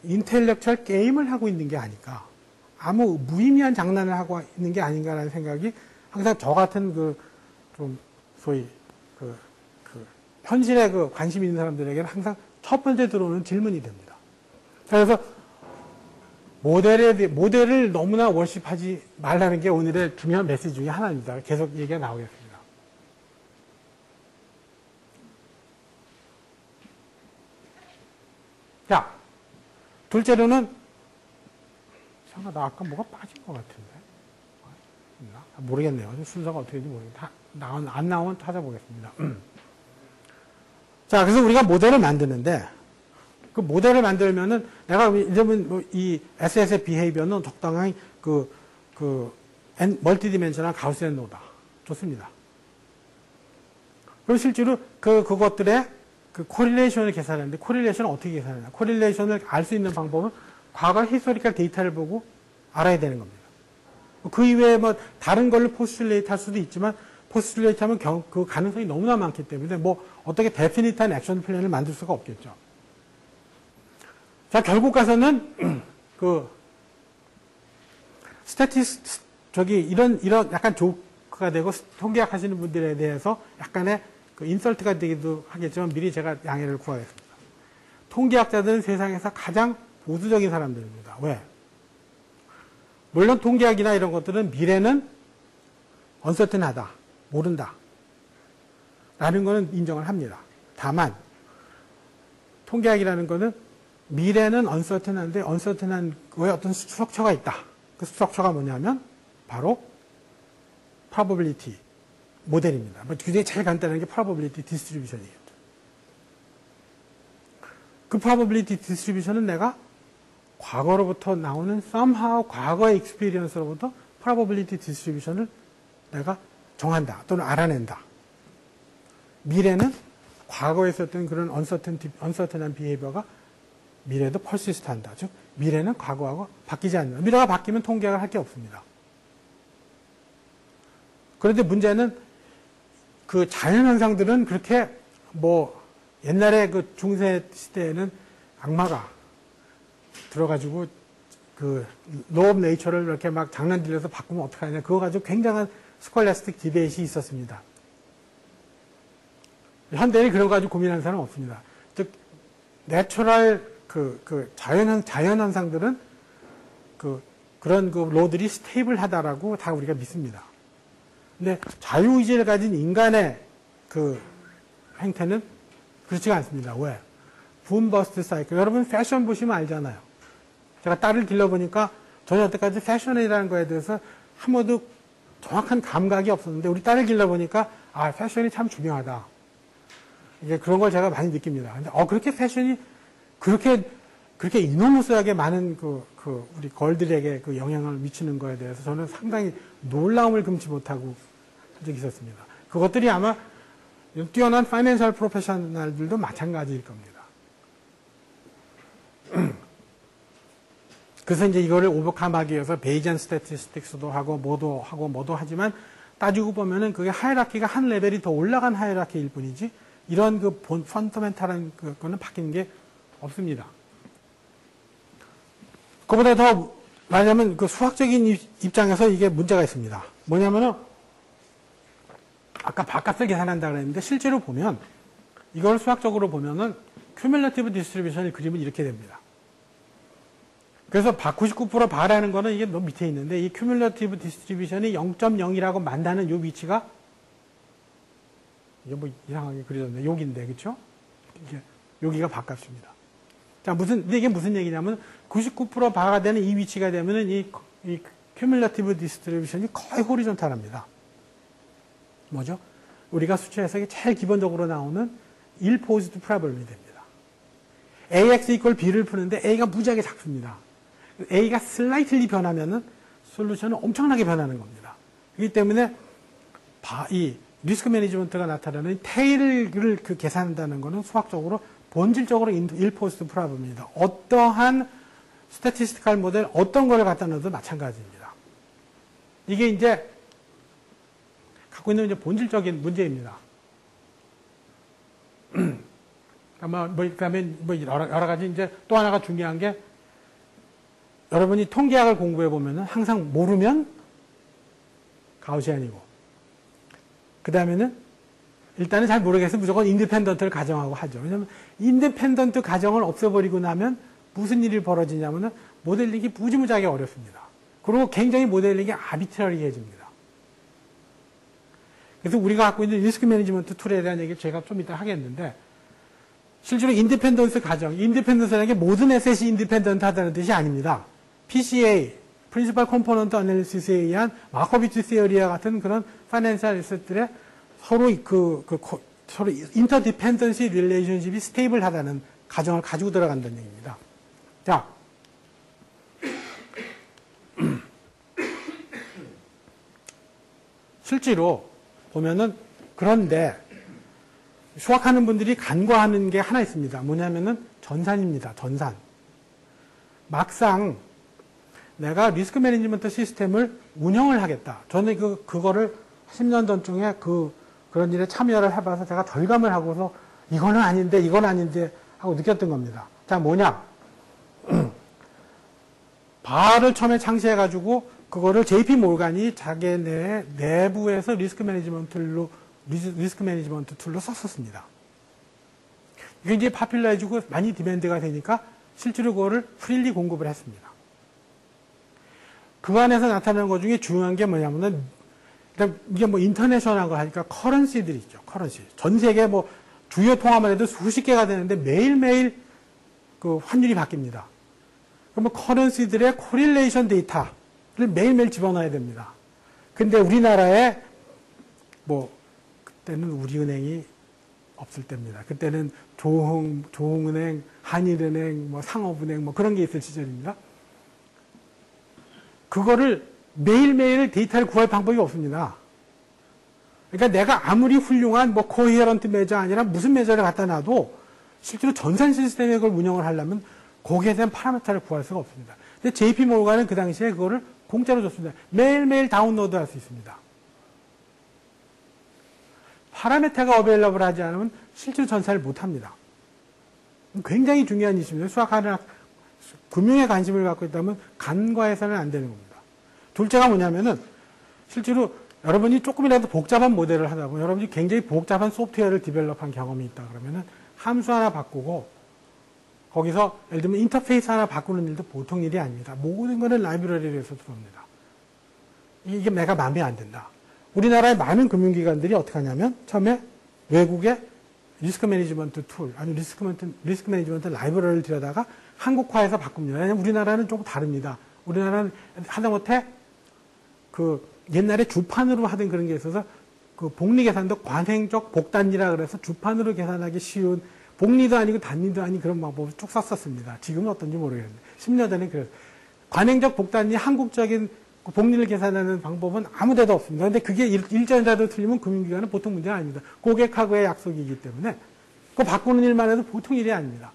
인텔렉츄얼 게임을 하고 있는 게 아닐까? 아무 무의미한 장난을 하고 있는 게 아닌가라는 생각이 항상 저 같은 좀 소위 현실에 관심 있는 사람들에게는 항상 첫 번째 들어오는 질문이 됩니다. 그래서 모델을 너무나 월십하지 말라는 게 오늘의 중요한 메시지 중에 하나입니다. 계속 얘기가 나오겠습니다. 자, 둘째로는 나 아까 뭐가 빠진 것 같은데 모르겠네요. 순서가 어떻게 된지 모르겠는데 안 나오면 찾아보겠습니다. 자, 그래서 우리가 모델을 만드는데 그 모델을 만들면은 내가 이제는 이 SS의 비헤이비어는 적당한 멀티디멘셔널 가우시안 로다. 좋습니다. 그리고 실제로 그것들의 코릴레이션을 계산하는데 코릴레이션을 어떻게 계산하냐? 코릴레이션을 알 수 있는 방법은 과거 히스토리컬 데이터를 보고 알아야 되는 겁니다. 그 이외에 다른 걸로 포스툴레이트 할 수도 있지만 포스툴레이트 하면 그 가능성이 너무나 많기 때문에 어떻게 데피니트한 액션 플랜을 만들 수가 없겠죠. 자, 결국 가서는 이런 약간 조크가 되고 통계학 하시는 분들에 대해서 약간의 인설트가 되기도 하겠지만 미리 제가 양해를 구하겠습니다. 통계학자들은 세상에서 가장 보수적인 사람들입니다. 왜? 물론 통계학이나 이런 것들은 미래는 언서튼하다, 모른다 라는 거는 인정을 합니다. 다만 통계학이라는 거는 미래는 언서튼한데 언서튼한 거에 어떤 스트럭처가 있다. 그 스트럭처가 뭐냐면 바로 probability 모델입니다. 굉장히 제일 간단한 게 probability distribution이에요. 그 probability distribution은 내가 과거로부터 나오는 somehow 과거의 experience로부터 probability distribution을 내가 정한다 또는 알아낸다. 미래는 과거에 있었던 그런 uncertain한 behavior가 미래도 persist 한다. 즉 미래는 과거하고 바뀌지 않는다. 미래가 바뀌면 통계학을 할 게 없습니다. 그런데 문제는 그 자연현상들은 그렇게 뭐 옛날에 그 중세 시대에는 악마가 들어가지고 그 로 오브 네이처를 이렇게 막 장난질러서 바꾸면 어떡하냐, 그거 가지고 굉장한 스콜라스틱 디베이트가 있었습니다. 현대에 그런 거 가지고 고민하는 사람은 없습니다. 즉 내추럴 자연현상들은 그런 로들이 스테이블하다라고 다 우리가 믿습니다. 근데 자유의지를 가진 인간의 그 행태는 그렇지가 않습니다. 왜? 붐버스트 사이클. 여러분 패션 보시면 알잖아요. 제가 딸을 길러보니까 저는 여태까지 패션이라는 거에 대해서 한 번도 정확한 감각이 없었는데 우리 딸을 길러보니까 패션이 참 중요하다. 이제 그런 걸 제가 많이 느낍니다. 근데 그렇게 패션이 그렇게 이노머스하게 많은 우리 걸들에게 그 영향을 미치는 거에 대해서 저는 상당히 놀라움을 금치 못하고 한 적이 있었습니다. 그것들이 아마 뛰어난 파이낸셜 프로페셔널들도 마찬가지일 겁니다. 그래서 이제 이거를 오버컴하기 위해서 베이지안 스태티스틱스도 하고 뭐도 하지만 따지고 보면은 그게 하이라키가 한 레벨이 더 올라간 하이라키일 뿐이지 이런 그 펀더멘탈한 그거는 바뀌는 게 없습니다. 그보다 더 말하자면 그 수학적인 입장에서 이게 문제가 있습니다. 뭐냐면은 아까 바깥을 계산한다 그랬는데 실제로 보면 이걸 수학적으로 보면은 큐뮬러티브 디스트리뷰션의 그림은 이렇게 됩니다. 그래서 99% 바라는 거는 이게 너무 밑에 있는데 이 큐뮬러티브 디스트리뷰션이 0.0이라고 만다는 이 위치가 이게 뭐 이상하게 그려졌네. 여기인데, 그쵸? 여기가 바깥입니다. 자, 근데 이게 무슨 얘기냐면 99% 바가 되는 이 위치가 되면은 이 큐뮬러티브 디스트리뷰션이 거의 호리존탈합니다. 뭐죠? 우리가 수치 해석이 제일 기본적으로 나오는 1포지트 프로블럼이 됩니다. AX equal B를 푸는데 A가 무지하게 작습니다. A가 슬라이틀리 변하면은 솔루션은 엄청나게 변하는 겁니다. 그렇기 때문에 이 리스크 매니지먼트가 나타나는 테일을 계산한다는 것은 수학적으로 본질적으로 1포스트 프로블럼입니다. 어떠한 스태티스티컬 모델 어떤 거를 갖다 넣어도 마찬가지입니다. 이게 이제 갖고 있는 이제 본질적인 문제입니다. 그다음에 여러 가지 이제 또 하나가 중요한 게 여러분이 통계학을 공부해 보면은 항상 모르면 가우시안이고 그 다음에는 일단은 잘 모르겠으면 무조건 인디펜던트를 가정하고 하죠. 왜냐하면 인디펜던트 가정을 없애버리고 나면 무슨 일이 벌어지냐면은 모델링이 무지무지하게 어렵습니다. 그리고 굉장히 모델링이 아비트러리해집니다. 그래서 우리가 갖고 있는 리스크 매니지먼트 툴에 대한 얘기를 제가 좀 이따 하겠는데 실제로 인디펜던스 가정, 인디펜던스라는 게 모든 에셋이 인디펜던트 하다는 뜻이 아닙니다. PCA, 프린시펄 컴포넌트 애널리시스에 의한 마코비치 시어리와 같은 그런 파이낸셜 에셋들의 서로 서로 인터디펜던시 릴레이션십이 스테이블하다는 가정을 가지고 들어간다는 얘기입니다. 자, 실제로 보면은 그런데 수학하는 분들이 간과하는 게 하나 있습니다. 뭐냐면은 전산입니다. 전산. 막상 내가 리스크 매니지먼트 시스템을 운영을 하겠다. 저는 그거를 10년 전쯤에 그런 일에 참여를 해봐서 제가 절감을 하고서 이거는 아닌데, 이건 아닌데 하고 느꼈던 겁니다. 자, 뭐냐? 바를 처음에 창시해가지고 그거를 JP 몰간이 자기네 내부에서 리스크 매니지먼트 툴로 썼었습니다. 이게 이제 파퓰러해지고 많이 디맨드가 되니까 실제로 그거를 프릴리 공급을 했습니다. 그 안에서 나타나는 것 중에 중요한 게 뭐냐면은 이게 뭐 인터내셔널한 거 하니까 커런시들이 있죠. 커런시. 전 세계 뭐 주요 통화만 해도 수십 개가 되는데 매일매일 그 환율이 바뀝니다. 그러면 커런시들의 코릴레이션 데이터를 매일매일 집어넣어야 됩니다. 근데 우리나라에 뭐 그때는 우리은행이 없을 때입니다. 그때는 조흥은행, 한일은행, 뭐 상업은행 뭐 그런 게 있을 시절입니다. 그거를 매일매일 데이터를 구할 방법이 없습니다. 그러니까 내가 아무리 훌륭한 뭐 코히어런트 매저 아니라 무슨 매저를 갖다 놔도 실제로 전산 시스템에 그걸 운영을 하려면 거기에 대한 파라미터를 구할 수가 없습니다. 근데 JP 몰간은 그 당시에 그거를 공짜로 줬습니다. 매일매일 다운로드 할 수 있습니다. 파라메타가 어베일러블 하지 않으면 실제로 전산을 못합니다. 굉장히 중요한 이슈입니다. 수학하는 금융에 관심을 갖고 있다면 간과해서는 안 되는 겁니다. 둘째가 뭐냐면은 실제로 여러분이 조금이라도 복잡한 모델을 하다 보면 여러분이 굉장히 복잡한 소프트웨어를 디벨롭한 경험이 있다 그러면은 함수 하나 바꾸고 거기서 예를 들면 인터페이스 하나 바꾸는 일도 보통 일이 아닙니다. 모든 거는 라이브러리에서 들어옵니다. 이게 내가 마음에 안 든다. 우리나라의 많은 금융기관들이 어떻게 하냐면 처음에 외국의 리스크 매니지먼트 툴, 아니 리스크 매니지먼트 라이브러리를 들여다가 한국화해서 바꿉니다. 왜냐하면 우리나라는 조금 다릅니다. 우리나라는 하다못해 그 옛날에 주판으로 하던 그런 게 있어서 그 복리 계산도 관행적 복단위라 그래서 주판으로 계산하기 쉬운 복리도 아니고 단위도 아닌 그런 방법을 쭉 썼었습니다. 지금은 어떤지 모르겠는데 10년 전에 그래서 관행적 복단위 한국적인 복리를 계산하는 방법은 아무 데도 없습니다. 근데 그게 일전자도 틀리면 금융기관은 보통 문제가 아닙니다. 고객하고의 약속이기 때문에 그거 바꾸는 일만 해도 보통 일이 아닙니다.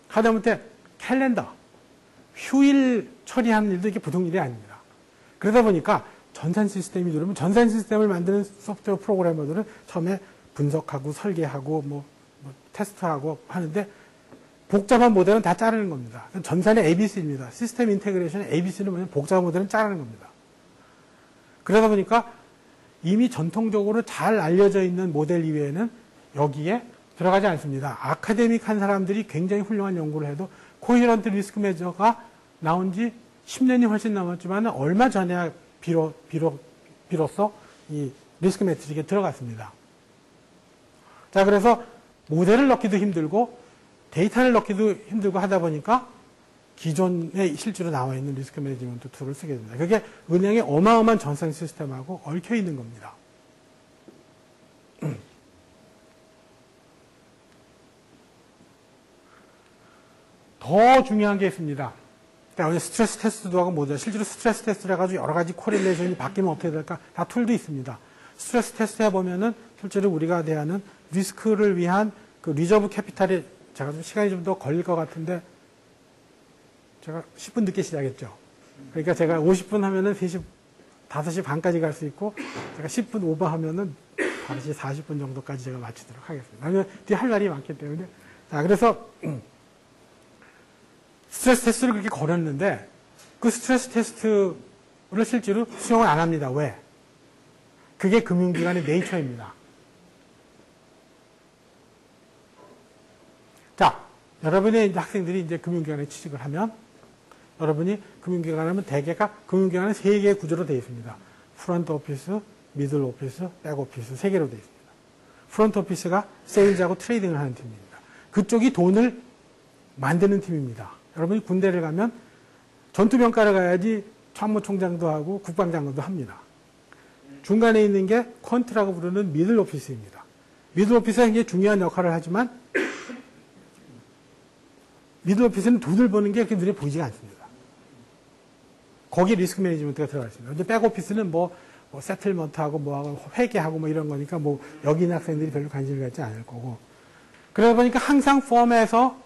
하다못해 캘린더, 휴일 처리하는 일도 이게 보통 일이 아닙니다. 그러다 보니까 전산 시스템이 들어오면 전산 시스템을 만드는 소프트웨어 프로그래머들은 처음에 분석하고 설계하고 뭐 테스트하고 하는데 복잡한 모델은 다 자르는 겁니다. 전산의 ABC입니다. 시스템 인테그레이션의 ABC는 뭐냐면 복잡한 모델은 자르는 겁니다. 그러다 보니까 이미 전통적으로 잘 알려져 있는 모델 이외에는 여기에 들어가지 않습니다. 아카데믹한 사람들이 굉장히 훌륭한 연구를 해도 코헤런트 리스크 매저가 나온 지 10년이 훨씬 남았지만 얼마 전에야 비로소 이 리스크 매트릭에 들어갔습니다. 자, 그래서 모델을 넣기도 힘들고 데이터를 넣기도 힘들고 하다 보니까 기존에 실제로 나와 있는 리스크 매니지먼트 툴을 쓰게 됩니다. 그게 은행의 어마어마한 전산 시스템하고 얽혀 있는 겁니다. 더 중요한 게 있습니다. 그러니까 스트레스 테스트도 하고 뭐죠? 실제로 스트레스 테스트를 해가지고 여러 가지 코릴레이션이 바뀌면 어떻게 될까? 다 툴도 있습니다. 스트레스 테스트 해보면은 실제로 우리가 대하는 리스크를 위한 그 리저브 캐피탈이 제가 좀 시간이 좀 더 걸릴 것 같은데 제가 10분 늦게 시작했죠. 그러니까 제가 50분 하면은 5시 반까지 갈 수 있고 제가 10분 오버하면은 5시 40분 정도까지 제가 마치도록 하겠습니다. 왜냐면 뒤에 할 말이 많기 때문에. 자, 그래서 스트레스 테스트를 그렇게 걸었는데 그 스트레스 테스트를 실제로 수용을 안 합니다. 왜? 그게 금융기관의 네이처입니다. 자, 여러분의 이제 학생들이 이제 금융기관에 취직을 하면 여러분이 금융기관에 하면 대개가 금융기관은 3개의 구조로 되어 있습니다. 프론트 오피스, 미들 오피스, 백 오피스 3개로 되어 있습니다. 프론트 오피스가 세일즈하고 트레이딩을 하는 팀입니다. 그쪽이 돈을 만드는 팀입니다. 여러분이 군대를 가면 전투병가를 가야지 참모총장도 하고 국방장관도 합니다. 중간에 있는 게 퀀트라고 부르는 미들 오피스입니다. 미들 오피스가 굉장히 중요한 역할을 하지만 미들 오피스는 돈을 버는 게 그렇게 눈에 보이지가 않습니다. 거기에 리스크 매니지먼트가 들어가 있습니다. 이제 백 오피스는 뭐 세틀먼트하고 뭐하고 회계하고 뭐 이런 거니까 뭐 여기 있는 학생들이 별로 관심을 갖지 않을 거고. 그러다 보니까 항상 펌에서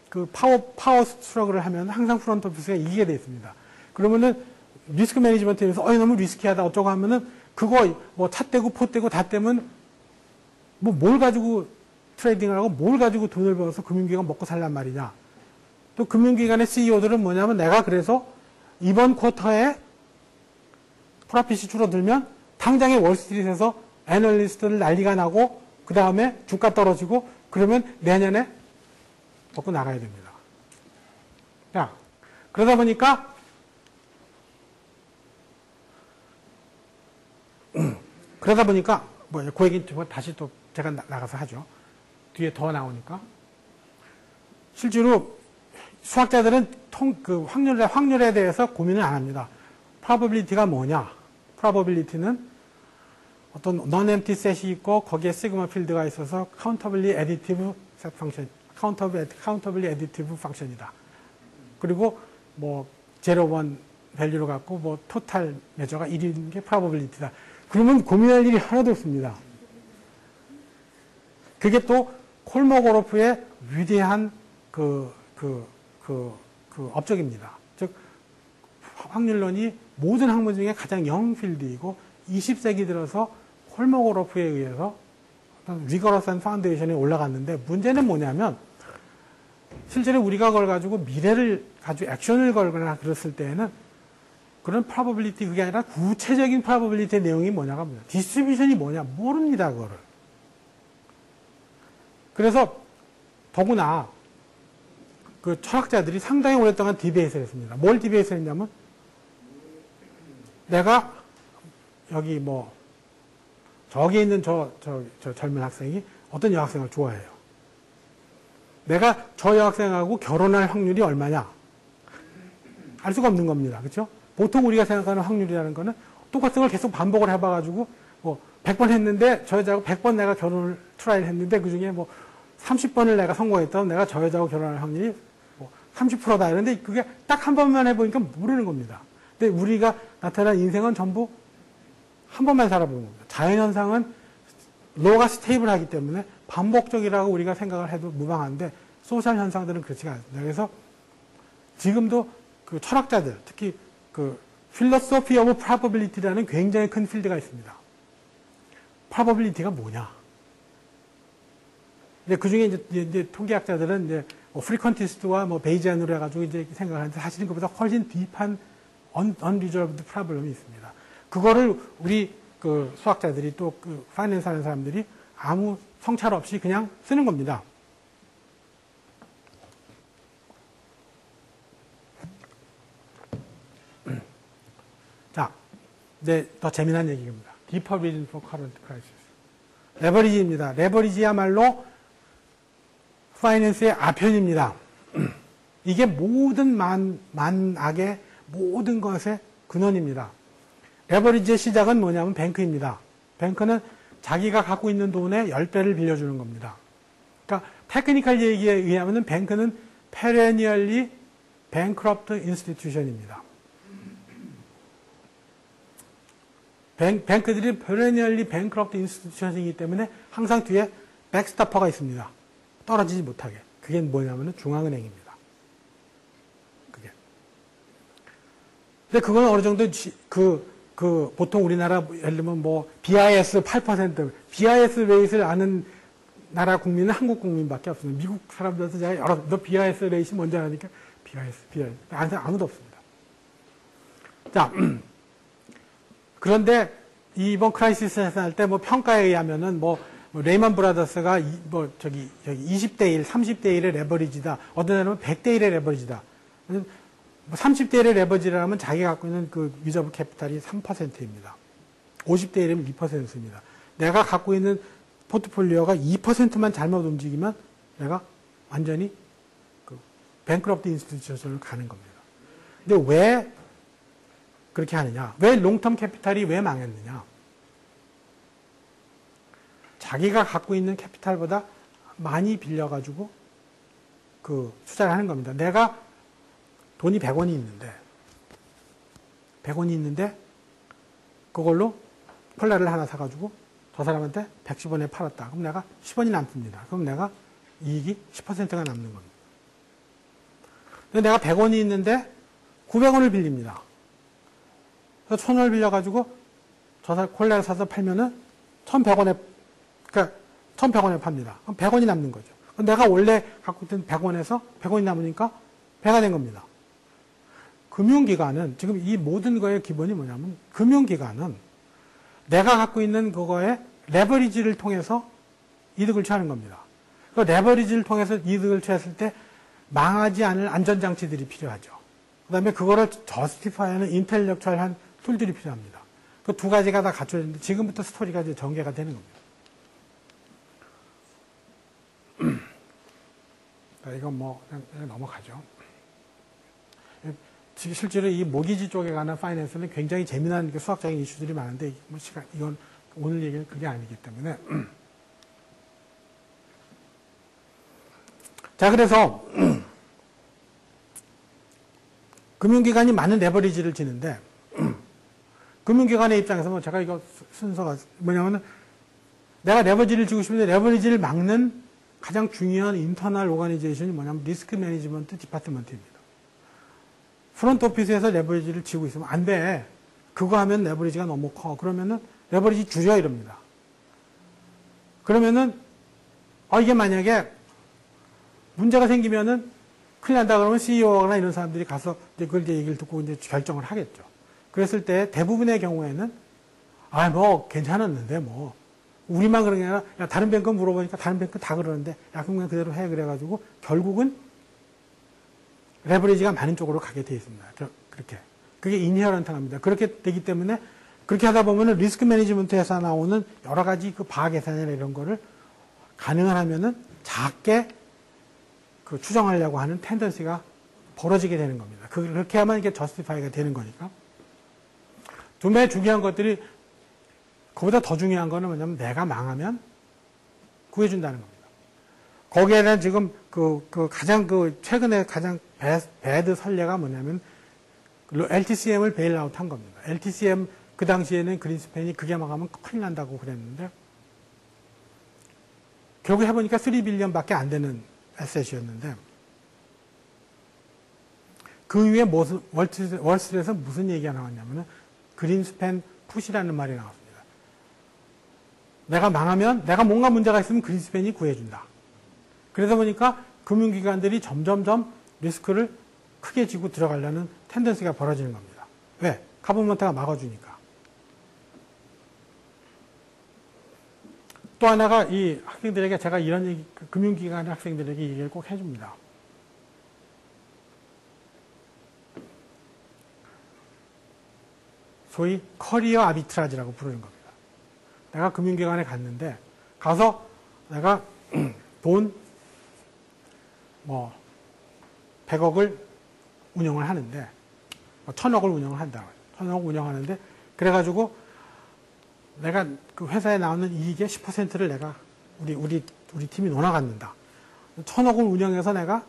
그 파워 스트러글을 하면 항상 프론트 오피스가 이기게 돼 있습니다. 그러면은 리스크 매니지먼트에서 너무 리스키하다 어쩌고 하면은 그거 뭐 차 떼고 포 떼고 다 떼면 뭐 뭘 가지고 트레이딩을 하고 뭘 가지고 돈을 벌어서 금융기관 먹고 살란 말이냐. 또 금융기관의 CEO들은 뭐냐면 내가 그래서 이번 쿼터에 프로핏이 줄어들면 당장에 월스트리트에서 애널리스트들 난리가 나고 그 다음에 주가 떨어지고 그러면 내년에 먹고 나가야 됩니다. 자, 그러다 보니까 뭐 그 얘기 다시 또 제가 나가서 하죠. 뒤에 더 나오니까 실제로 수학자들은 그 확률에 대해서 고민을 안 합니다. probability가 뭐냐? probability는 어떤 non-empty set이 있고 거기에 시그마 필드가 있어서 countably additive set function, countably additive function이다. 그리고 뭐 0, 1 밸류로 갖고 뭐 토탈 매저가 1인 게 probability다. 그러면 고민할 일이 하나도 없습니다. 그게 또 콜모고로프의 위대한 그 업적입니다. 즉, 확률론이 모든 학문 중에 가장 영필드이고 20세기 들어서 콜모그로프에 의해서 어떤 리거러스한 파운데이션이 올라갔는데 문제는 뭐냐면 실제로 우리가 그걸 가지고 미래를 가지고 액션을 걸거나 그랬을 때에는 그런 probability 그게 아니라 구체적인 probability의 내용이 뭐냐가 뭐냐. 디스트리뷰션이 뭐냐 모릅니다 그거를. 그래서 더구나 그 철학자들이 상당히 오랫동안 디베이트를 했습니다. 뭘 디베이트를 했냐면 내가 여기 뭐 저기 있는 저 젊은 학생이 어떤 여학생을 좋아해요. 내가 저 여학생하고 결혼할 확률이 얼마냐? 알 수가 없는 겁니다. 그렇죠? 보통 우리가 생각하는 확률이라는 거는 똑같은 걸 계속 반복을 해봐가지고 뭐 100번 했는데 저 여자하고 100번 내가 결혼을 트라이를 했는데 그중에 뭐 30번을 내가 성공했다면 내가 저 여자하고 결혼할 확률이 뭐 30%다. 이런데 그게 딱 한 번만 해보니까 모르는 겁니다. 근데 우리가 나타난 인생은 전부 한 번만 살아보는 겁니다. 자연현상은 로가 스테이블하기 때문에 반복적이라고 우리가 생각을 해도 무방한데 소셜 현상들은 그렇지가 않습니다. 그래서 지금도 그 철학자들, 특히 그 philosophy of probability라는 굉장히 큰 필드가 있습니다. probability가 뭐냐? 그 중에 이제 통계학자들은 이제 frequentist와 뭐 베이지안으로 해가지고 이제 생각을 하는데 사실은 그보다 훨씬 딥한 unresolved problem이 있습니다. 그거를 우리 그 수학자들이 또 그 파이낸스 하는 사람들이 아무 성찰 없이 그냥 쓰는 겁니다. 자, 이제 더 재미난 얘기입니다. Deeper reason for current crisis. 레버리지입니다. 레버리지야말로 파이낸스의 아편입니다. 이게 모든 만악의 모든 것의 근원입니다. 레버리지의 시작은 뭐냐면 뱅크입니다. 뱅크는 자기가 갖고 있는 돈의 10배를 빌려주는 겁니다. 그러니까 테크니컬 얘기에 의하면 뱅크는 perennially bankrupt institution입니다. 뱅크들이 perennially bankrupt institution이기 때문에 항상 뒤에 백스타퍼가 있습니다. 떨어지지 못하게. 그게 뭐냐면 중앙은행입니다. 그게. 근데 그건 어느 정도 보통 우리나라 예를 들면 뭐 BIS 8%, BIS 레이트를 아는 나라 국민은 한국 국민밖에 없습니다. 미국 사람들도 제가 너 BIS 레이트 뭔지 아니까 BIS 아무도 없습니다. 자, 그런데 이번 크라이시스 할 때 뭐 평가에 의하면은 뭐 레이먼 브라더스가 20대 1, 30대 1의 레버리지다. 어떤 사람은 100대 1의 레버리지다. 30대 1의 레버리지라면 자기가 갖고 있는 그 리저브 캐피탈이 3%입니다. 50대 1이면 2%입니다. 내가 갖고 있는 포트폴리오가 2%만 잘못 움직이면 내가 완전히 그 뱅크럽트 인스티튜션을 가는 겁니다. 근데 왜 그렇게 하느냐? 왜 롱텀 캐피탈이 왜 망했느냐? 자기가 갖고 있는 캐피탈보다 많이 빌려가지고 그 투자를 하는 겁니다. 내가 돈이 100원이 있는데 그걸로 콜라를 하나 사가지고 저 사람한테 110원에 팔았다. 그럼 내가 10원이 남습니다. 그럼 내가 이익이 10%가 남는 겁니다. 근데 내가 100원이 있는데 900원을 빌립니다. 그래서 1000원을 빌려가지고 저 콜라를 사서 팔면은 1100원에 그러니까 1100원에 팝니다. 그럼 100원이 남는 거죠. 그럼 내가 원래 갖고 있던 100원에서 100원이 남으니까 배가 된 겁니다. 금융기관은 지금 이 모든 거의 기본이 뭐냐면 금융기관은 내가 갖고 있는 그거에 레버리지를 통해서 이득을 취하는 겁니다. 그 레버리지를 통해서 이득을 취했을 때 망하지 않을 안전장치들이 필요하죠. 그 다음에 그거를 저스티파이하는 인텔렉츄얼한 툴들이 필요합니다. 그 두 가지가 다 갖춰졌는데 지금부터 스토리가 이제 전개가 되는 겁니다. 이건 뭐 그냥 넘어가죠. 실제로 이 모기지 쪽에 관한 파이낸스는 굉장히 재미난 수학적인 이슈들이 많은데 뭐 이건 오늘 얘기는 그게 아니기 때문에 자 그래서 금융기관이 많은 레버리지를 지는데 금융기관의 입장에서는 제가 이거 순서가 뭐냐면은 내가 레버리지를 지고 싶은데 레버리지를 막는 가장 중요한 인터널 오가니제이션이 뭐냐면 리스크 매니지먼트 디파트먼트입니다. 프론트 오피스에서 레버리지를 지고 있으면 안 돼. 그거 하면 레버리지가 너무 커. 그러면은 레버리지 줄여 이럽니다. 그러면은, 이게 만약에 문제가 생기면은 큰일 난다 그러면 CEO나 이런 사람들이 가서 이제 그걸 이제 얘기를 듣고 이제 결정을 하겠죠. 그랬을 때 대부분의 경우에는, 뭐, 괜찮았는데, 뭐. 우리만 그런 게 아니라, 야, 다른 뱅크 물어보니까 다른 뱅크 다 그러는데, 야, 그럼 그대로 해. 그래가지고, 결국은 레버리지가 많은 쪽으로 가게 돼 있습니다. 그렇게. 그게 인헤런트합니다. 그렇게 되기 때문에, 그렇게 하다 보면은 리스크 매니지먼트에서 나오는 여러 가지 그 바하 계산이나 이런 거를 가능하면은 작게 그 추정하려고 하는 텐던시가 벌어지게 되는 겁니다. 그렇게 하면 이게 저스티파이가 되는 거니까. 두 배 중요한 것들이, 그보다 더 중요한 거는 뭐냐면 내가 망하면 구해준다는 겁니다. 거기에 대한 지금 가장 최근에 가장 배드 선례가 뭐냐면 LTCM을 베일아웃 한 겁니다. LTCM 그 당시에는 그린스팬이 그게 망하면 큰일 난다고 그랬는데 결국 해보니까 3빌리언밖에 안 되는 에셋이었는데 그 위에 월스트리트에서 무슨 얘기가 나왔냐면은 그린스팬 풋이라는 말이 나왔습니다. 내가 망하면 내가 뭔가 문제가 있으면 그린스팬이 구해준다. 그러다 보니까 금융기관들이 점점점 리스크를 크게 지고 들어가려는 텐던스가 벌어지는 겁니다. 왜? 가버먼트가 막아주니까. 또 하나가 이 학생들에게 제가 이런 얘기, 금융기관의 학생들에게 얘기를 꼭 해줍니다. 소위 커리어 아비트라지라고 부르는 겁니다. 내가 금융기관에 갔는데 가서 내가 돈 100억을 운영을 하는데 1000억을 운영을 한다. 1000억 운영하는데 그래가지고 내가 그 회사에 나오는 이익의 10%를 내가 우리 팀이 논아갖는다. 1000억을 운영해서 내가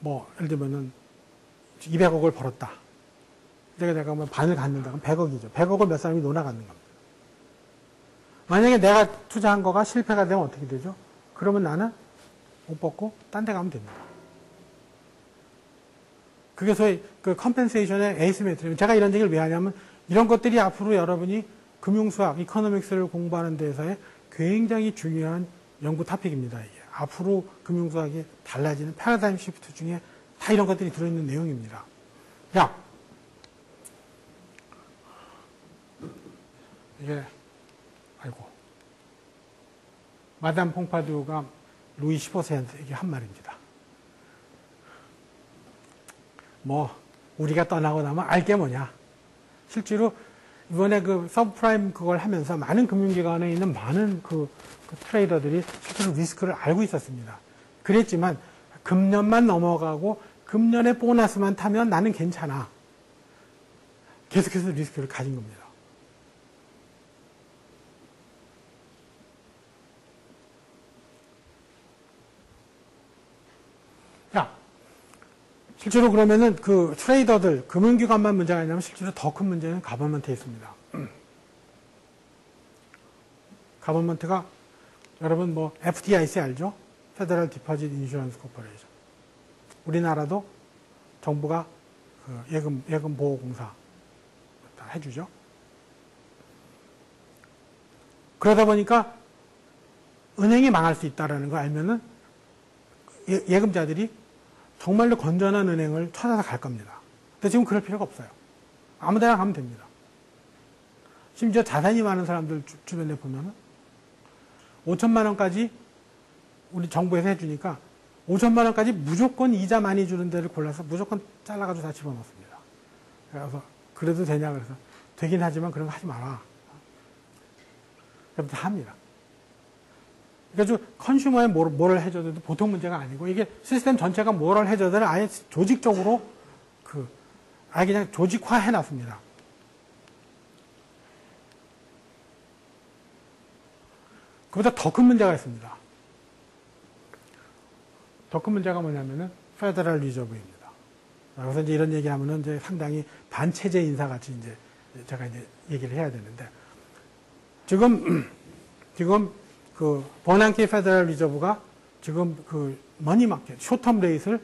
예를 들면은 200억을 벌었다. 내가 반을 갖는다. 그럼 100억이죠. 100억을 몇 사람이 논아갖는 겁니다. 만약에 내가 투자한 거가 실패가 되면 어떻게 되죠? 그러면 나는 못 받고 딴 데 가면 됩니다. 그게 소위 그 컴펜세이션의 에이스메트리입니다. 제가 이런 얘기를 왜 하냐면 이런 것들이 앞으로 여러분이 금융수학, 이코노믹스를 공부하는 데에서의 굉장히 중요한 연구 토픽입니다. 이게. 앞으로 금융수학이 달라지는 패러다임 시프트 중에 다 이런 것들이 들어있는 내용입니다. 이게 마담 퐁파두가 루이 15세한테 한 말입니다. 우리가 떠나고 나면 알게 뭐냐. 실제로 이번에 그 서브프라임 그걸 하면서 많은 금융기관에 있는 많은 그 트레이더들이 실제로 리스크를 알고 있었습니다. 그랬지만 금년만 넘어가고 금년에 보너스만 타면 나는 괜찮아. 계속해서 리스크를 가진 겁니다. 실제로 그러면은 그 트레이더들, 금융기관만 문제가 아니라면 실제로 더 큰 문제는 가버먼트에 있습니다. 가버먼트가 여러분 FDIC 알죠? 페더럴 디포짓 인슈런스 코퍼레이션. 우리나라도 정부가 그 예금 보호공사 해주죠. 그러다 보니까 은행이 망할 수 있다는 걸 알면은 예금자들이 정말로 건전한 은행을 찾아서 갈 겁니다. 근데 지금 그럴 필요가 없어요. 아무 데나 가면 됩니다. 심지어 자산이 많은 사람들 주변에 보면은 5천만 원까지 우리 정부에서 해주니까 5천만 원까지 무조건 이자 많이 주는 데를 골라서 무조건 잘라가지고 다 집어넣습니다. 그래서 그래도 되냐 그래서 되긴 하지만 그런 거 하지 마라. 그럼 다 합니다. 그러니까 컨슈머에 뭐를 해줘도 보통 문제가 아니고 이게 시스템 전체가 뭐를 해줘도 아예 조직적으로 아예 그냥 조직화 해놨습니다. 그보다 더 큰 문제가 있습니다. 더 큰 문제가 뭐냐면은 페더럴 리저브입니다. 그래서 이제 이런 얘기하면은 이제 상당히 반체제 인사 같이 이제 제가 이제 얘기를 해야 되는데 지금 그 버난키 페더럴 리저브가 지금 그 머니마켓 쇼텀 레이트를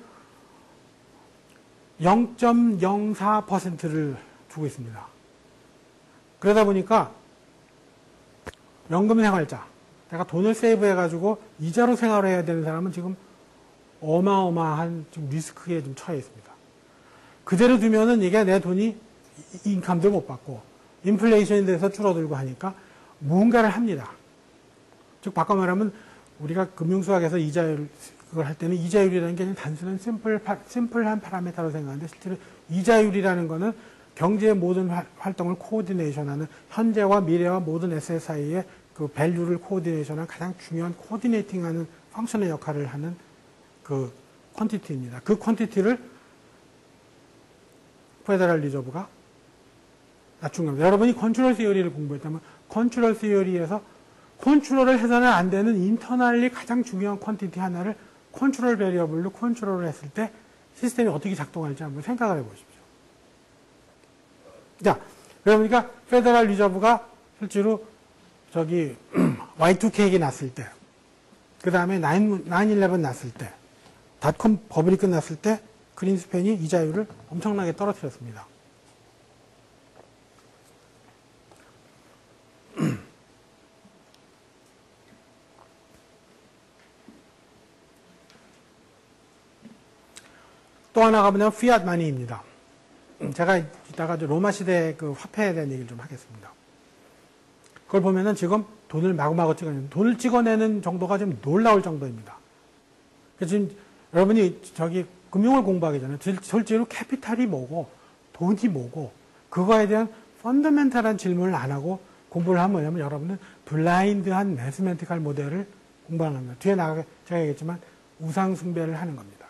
0.04%를 주고 있습니다. 그러다 보니까 연금 생활자 내가 돈을 세이브해가지고 이자로 생활을 해야 되는 사람은 지금 어마어마한 좀 리스크에 좀 처해 있습니다. 그대로 두면은 이게 내 돈이 인컴도 못 받고 인플레이션에 대해서 줄어들고 하니까 무언가를 합니다. 즉 바꿔 말하면 우리가 금융수학에서 이자율 그걸 할 때는 이자율이라는 게 단순한 심플한 파라미터로 생각하는데 실제로 이자율이라는 거는 경제의 모든 활동을 코디네이션하는 현재와 미래와 모든 에셋 사이의 그 밸류를 코디네이션하는 가장 중요한 코디네이팅하는 펑션의 역할을 하는 그 퀀티티입니다. 그 퀀티티를 페더럴 리저브가 낮춘 겁니다. 여러분이 컨트롤 시어리를 공부했다면 컨트롤 시어리에서 컨트롤을 해서는 안 되는 인터널리 가장 중요한 퀀티티 하나를 컨트롤 베리어블로 컨트롤을 했을 때 시스템이 어떻게 작동할지 한번 생각을 해보십시오. 자, 그러니까 페더럴 리저브가 실제로 저기 Y2K가 났을 때, 그 다음에 9/11 났을 때, 닷컴 버블이 끝났을 때 그린스팬이 이자율을 엄청나게 떨어뜨렸습니다. 또 하나가 뭐냐면 피앗 마니입니다. 제가 이따가 로마 시대 그 화폐에 대한 얘기를 좀 하겠습니다. 그걸 보면은 지금 돈을 마구마구 찍어내는, 돈을 찍어내는 정도가 좀 놀라울 정도입니다. 지금 여러분이 저기 금융을 공부하기 전에 실제로 캐피탈이 뭐고, 돈이 뭐고, 그거에 대한 펀더멘탈한 질문을 안 하고 공부를 하면 뭐냐면 여러분은 블라인드한 매스메티컬 모델을 공부하는 겁니다. 뒤에 나가게 제가 얘기했지만 우상숭배를 하는 겁니다.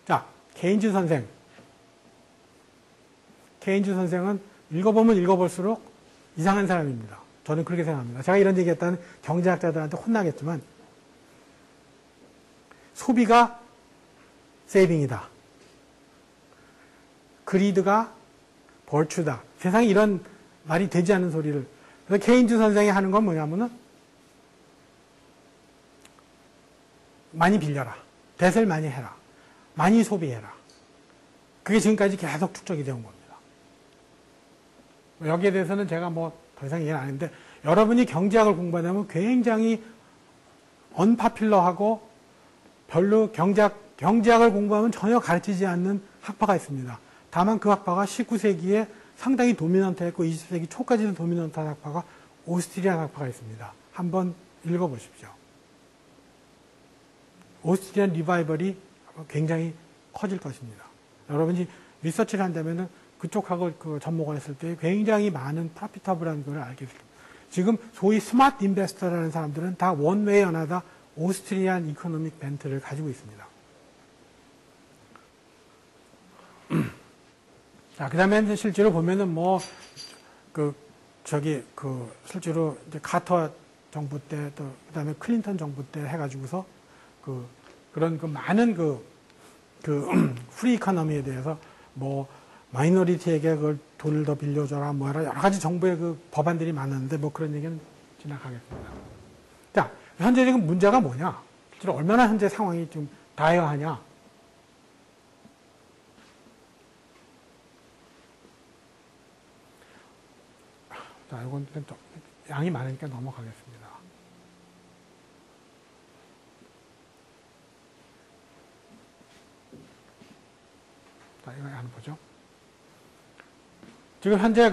자, 케인즈 선생. 케인즈 선생은 읽어보면 읽어볼수록 이상한 사람입니다. 저는 그렇게 생각합니다. 제가 이런 얘기 했다는 경제학자들한테 혼나겠지만, 소비가 세이빙이다. 그리드가 벌추다. 세상에 이런 말이 되지 않는 소리를. 그래서 케인즈 선생이 하는 건 뭐냐면은, 많이 빌려라. 빚을 많이 해라. 많이 소비해라. 그게 지금까지 계속 축적이 되어 온 겁니다. 여기에 대해서는 제가 뭐 더 이상 얘기는 안 했는데, 여러분이 경제학을 공부하려면 굉장히 언파퓰러하고 별로 경제학을 공부하면 전혀 가르치지 않는 학파가 있습니다. 다만 그 학파가 19세기에 상당히 도미넌트했고 20세기 초까지도 도미넌트한 학파가 오스트리안 학파가 있습니다. 한번 읽어보십시오. 오스트리안 리바이벌이 굉장히 커질 것입니다. 여러분이 리서치를 한다면 그쪽하고 그 접목을 했을 때 굉장히 많은 프로피터블한 걸 알게 됩니다. 지금 소위 스마트 인베스터라는 사람들은 다 원웨이 어나다 오스트리안 이코노믹 벤트를 가지고 있습니다. 자, 그 다음에 실제로 보면은 실제로 이제 카터 정부 때 또 그 다음에 클린턴 정부 때 해가지고서 그런 많은 프리 이코노미에 대해서 마이너리티에게 그걸 돈을 더 빌려줘라 여러 가지 정부의 그 법안들이 많았는데 그런 얘기는 지나가겠습니다. 자, 현재 지금 문제가 뭐냐? 실제로 얼마나 현재 상황이 좀 다이어하냐? 자, 이건 양이 많으니까 넘어가겠습니다. 자, 이거 한번 보죠. 지금 현재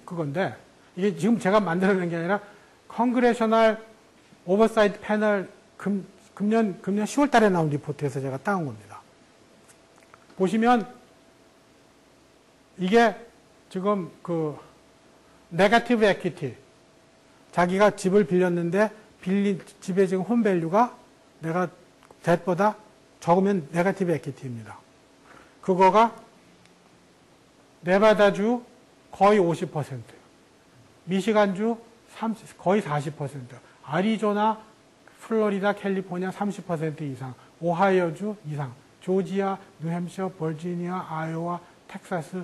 그건데, 이게 지금 제가 만들어낸 게 아니라, 컨그레셔널 오버사이트 패널 금년 10월 달에 나온 리포트에서 제가 따온 겁니다. 보시면, 이게 지금 네거티브 에퀴티. 자기가 집을 빌렸는데, 집의 지금 홈밸류가 내가 뎃보다 적으면 네거티브 에퀴티입니다. 그거가 네바다주 거의 50%, 미시간주 거의 40%, 아리조나, 플로리다, 캘리포니아 30% 이상, 오하이오주 이상, 조지아, 뉴햄셔, 버지니아, 아이오와, 텍사스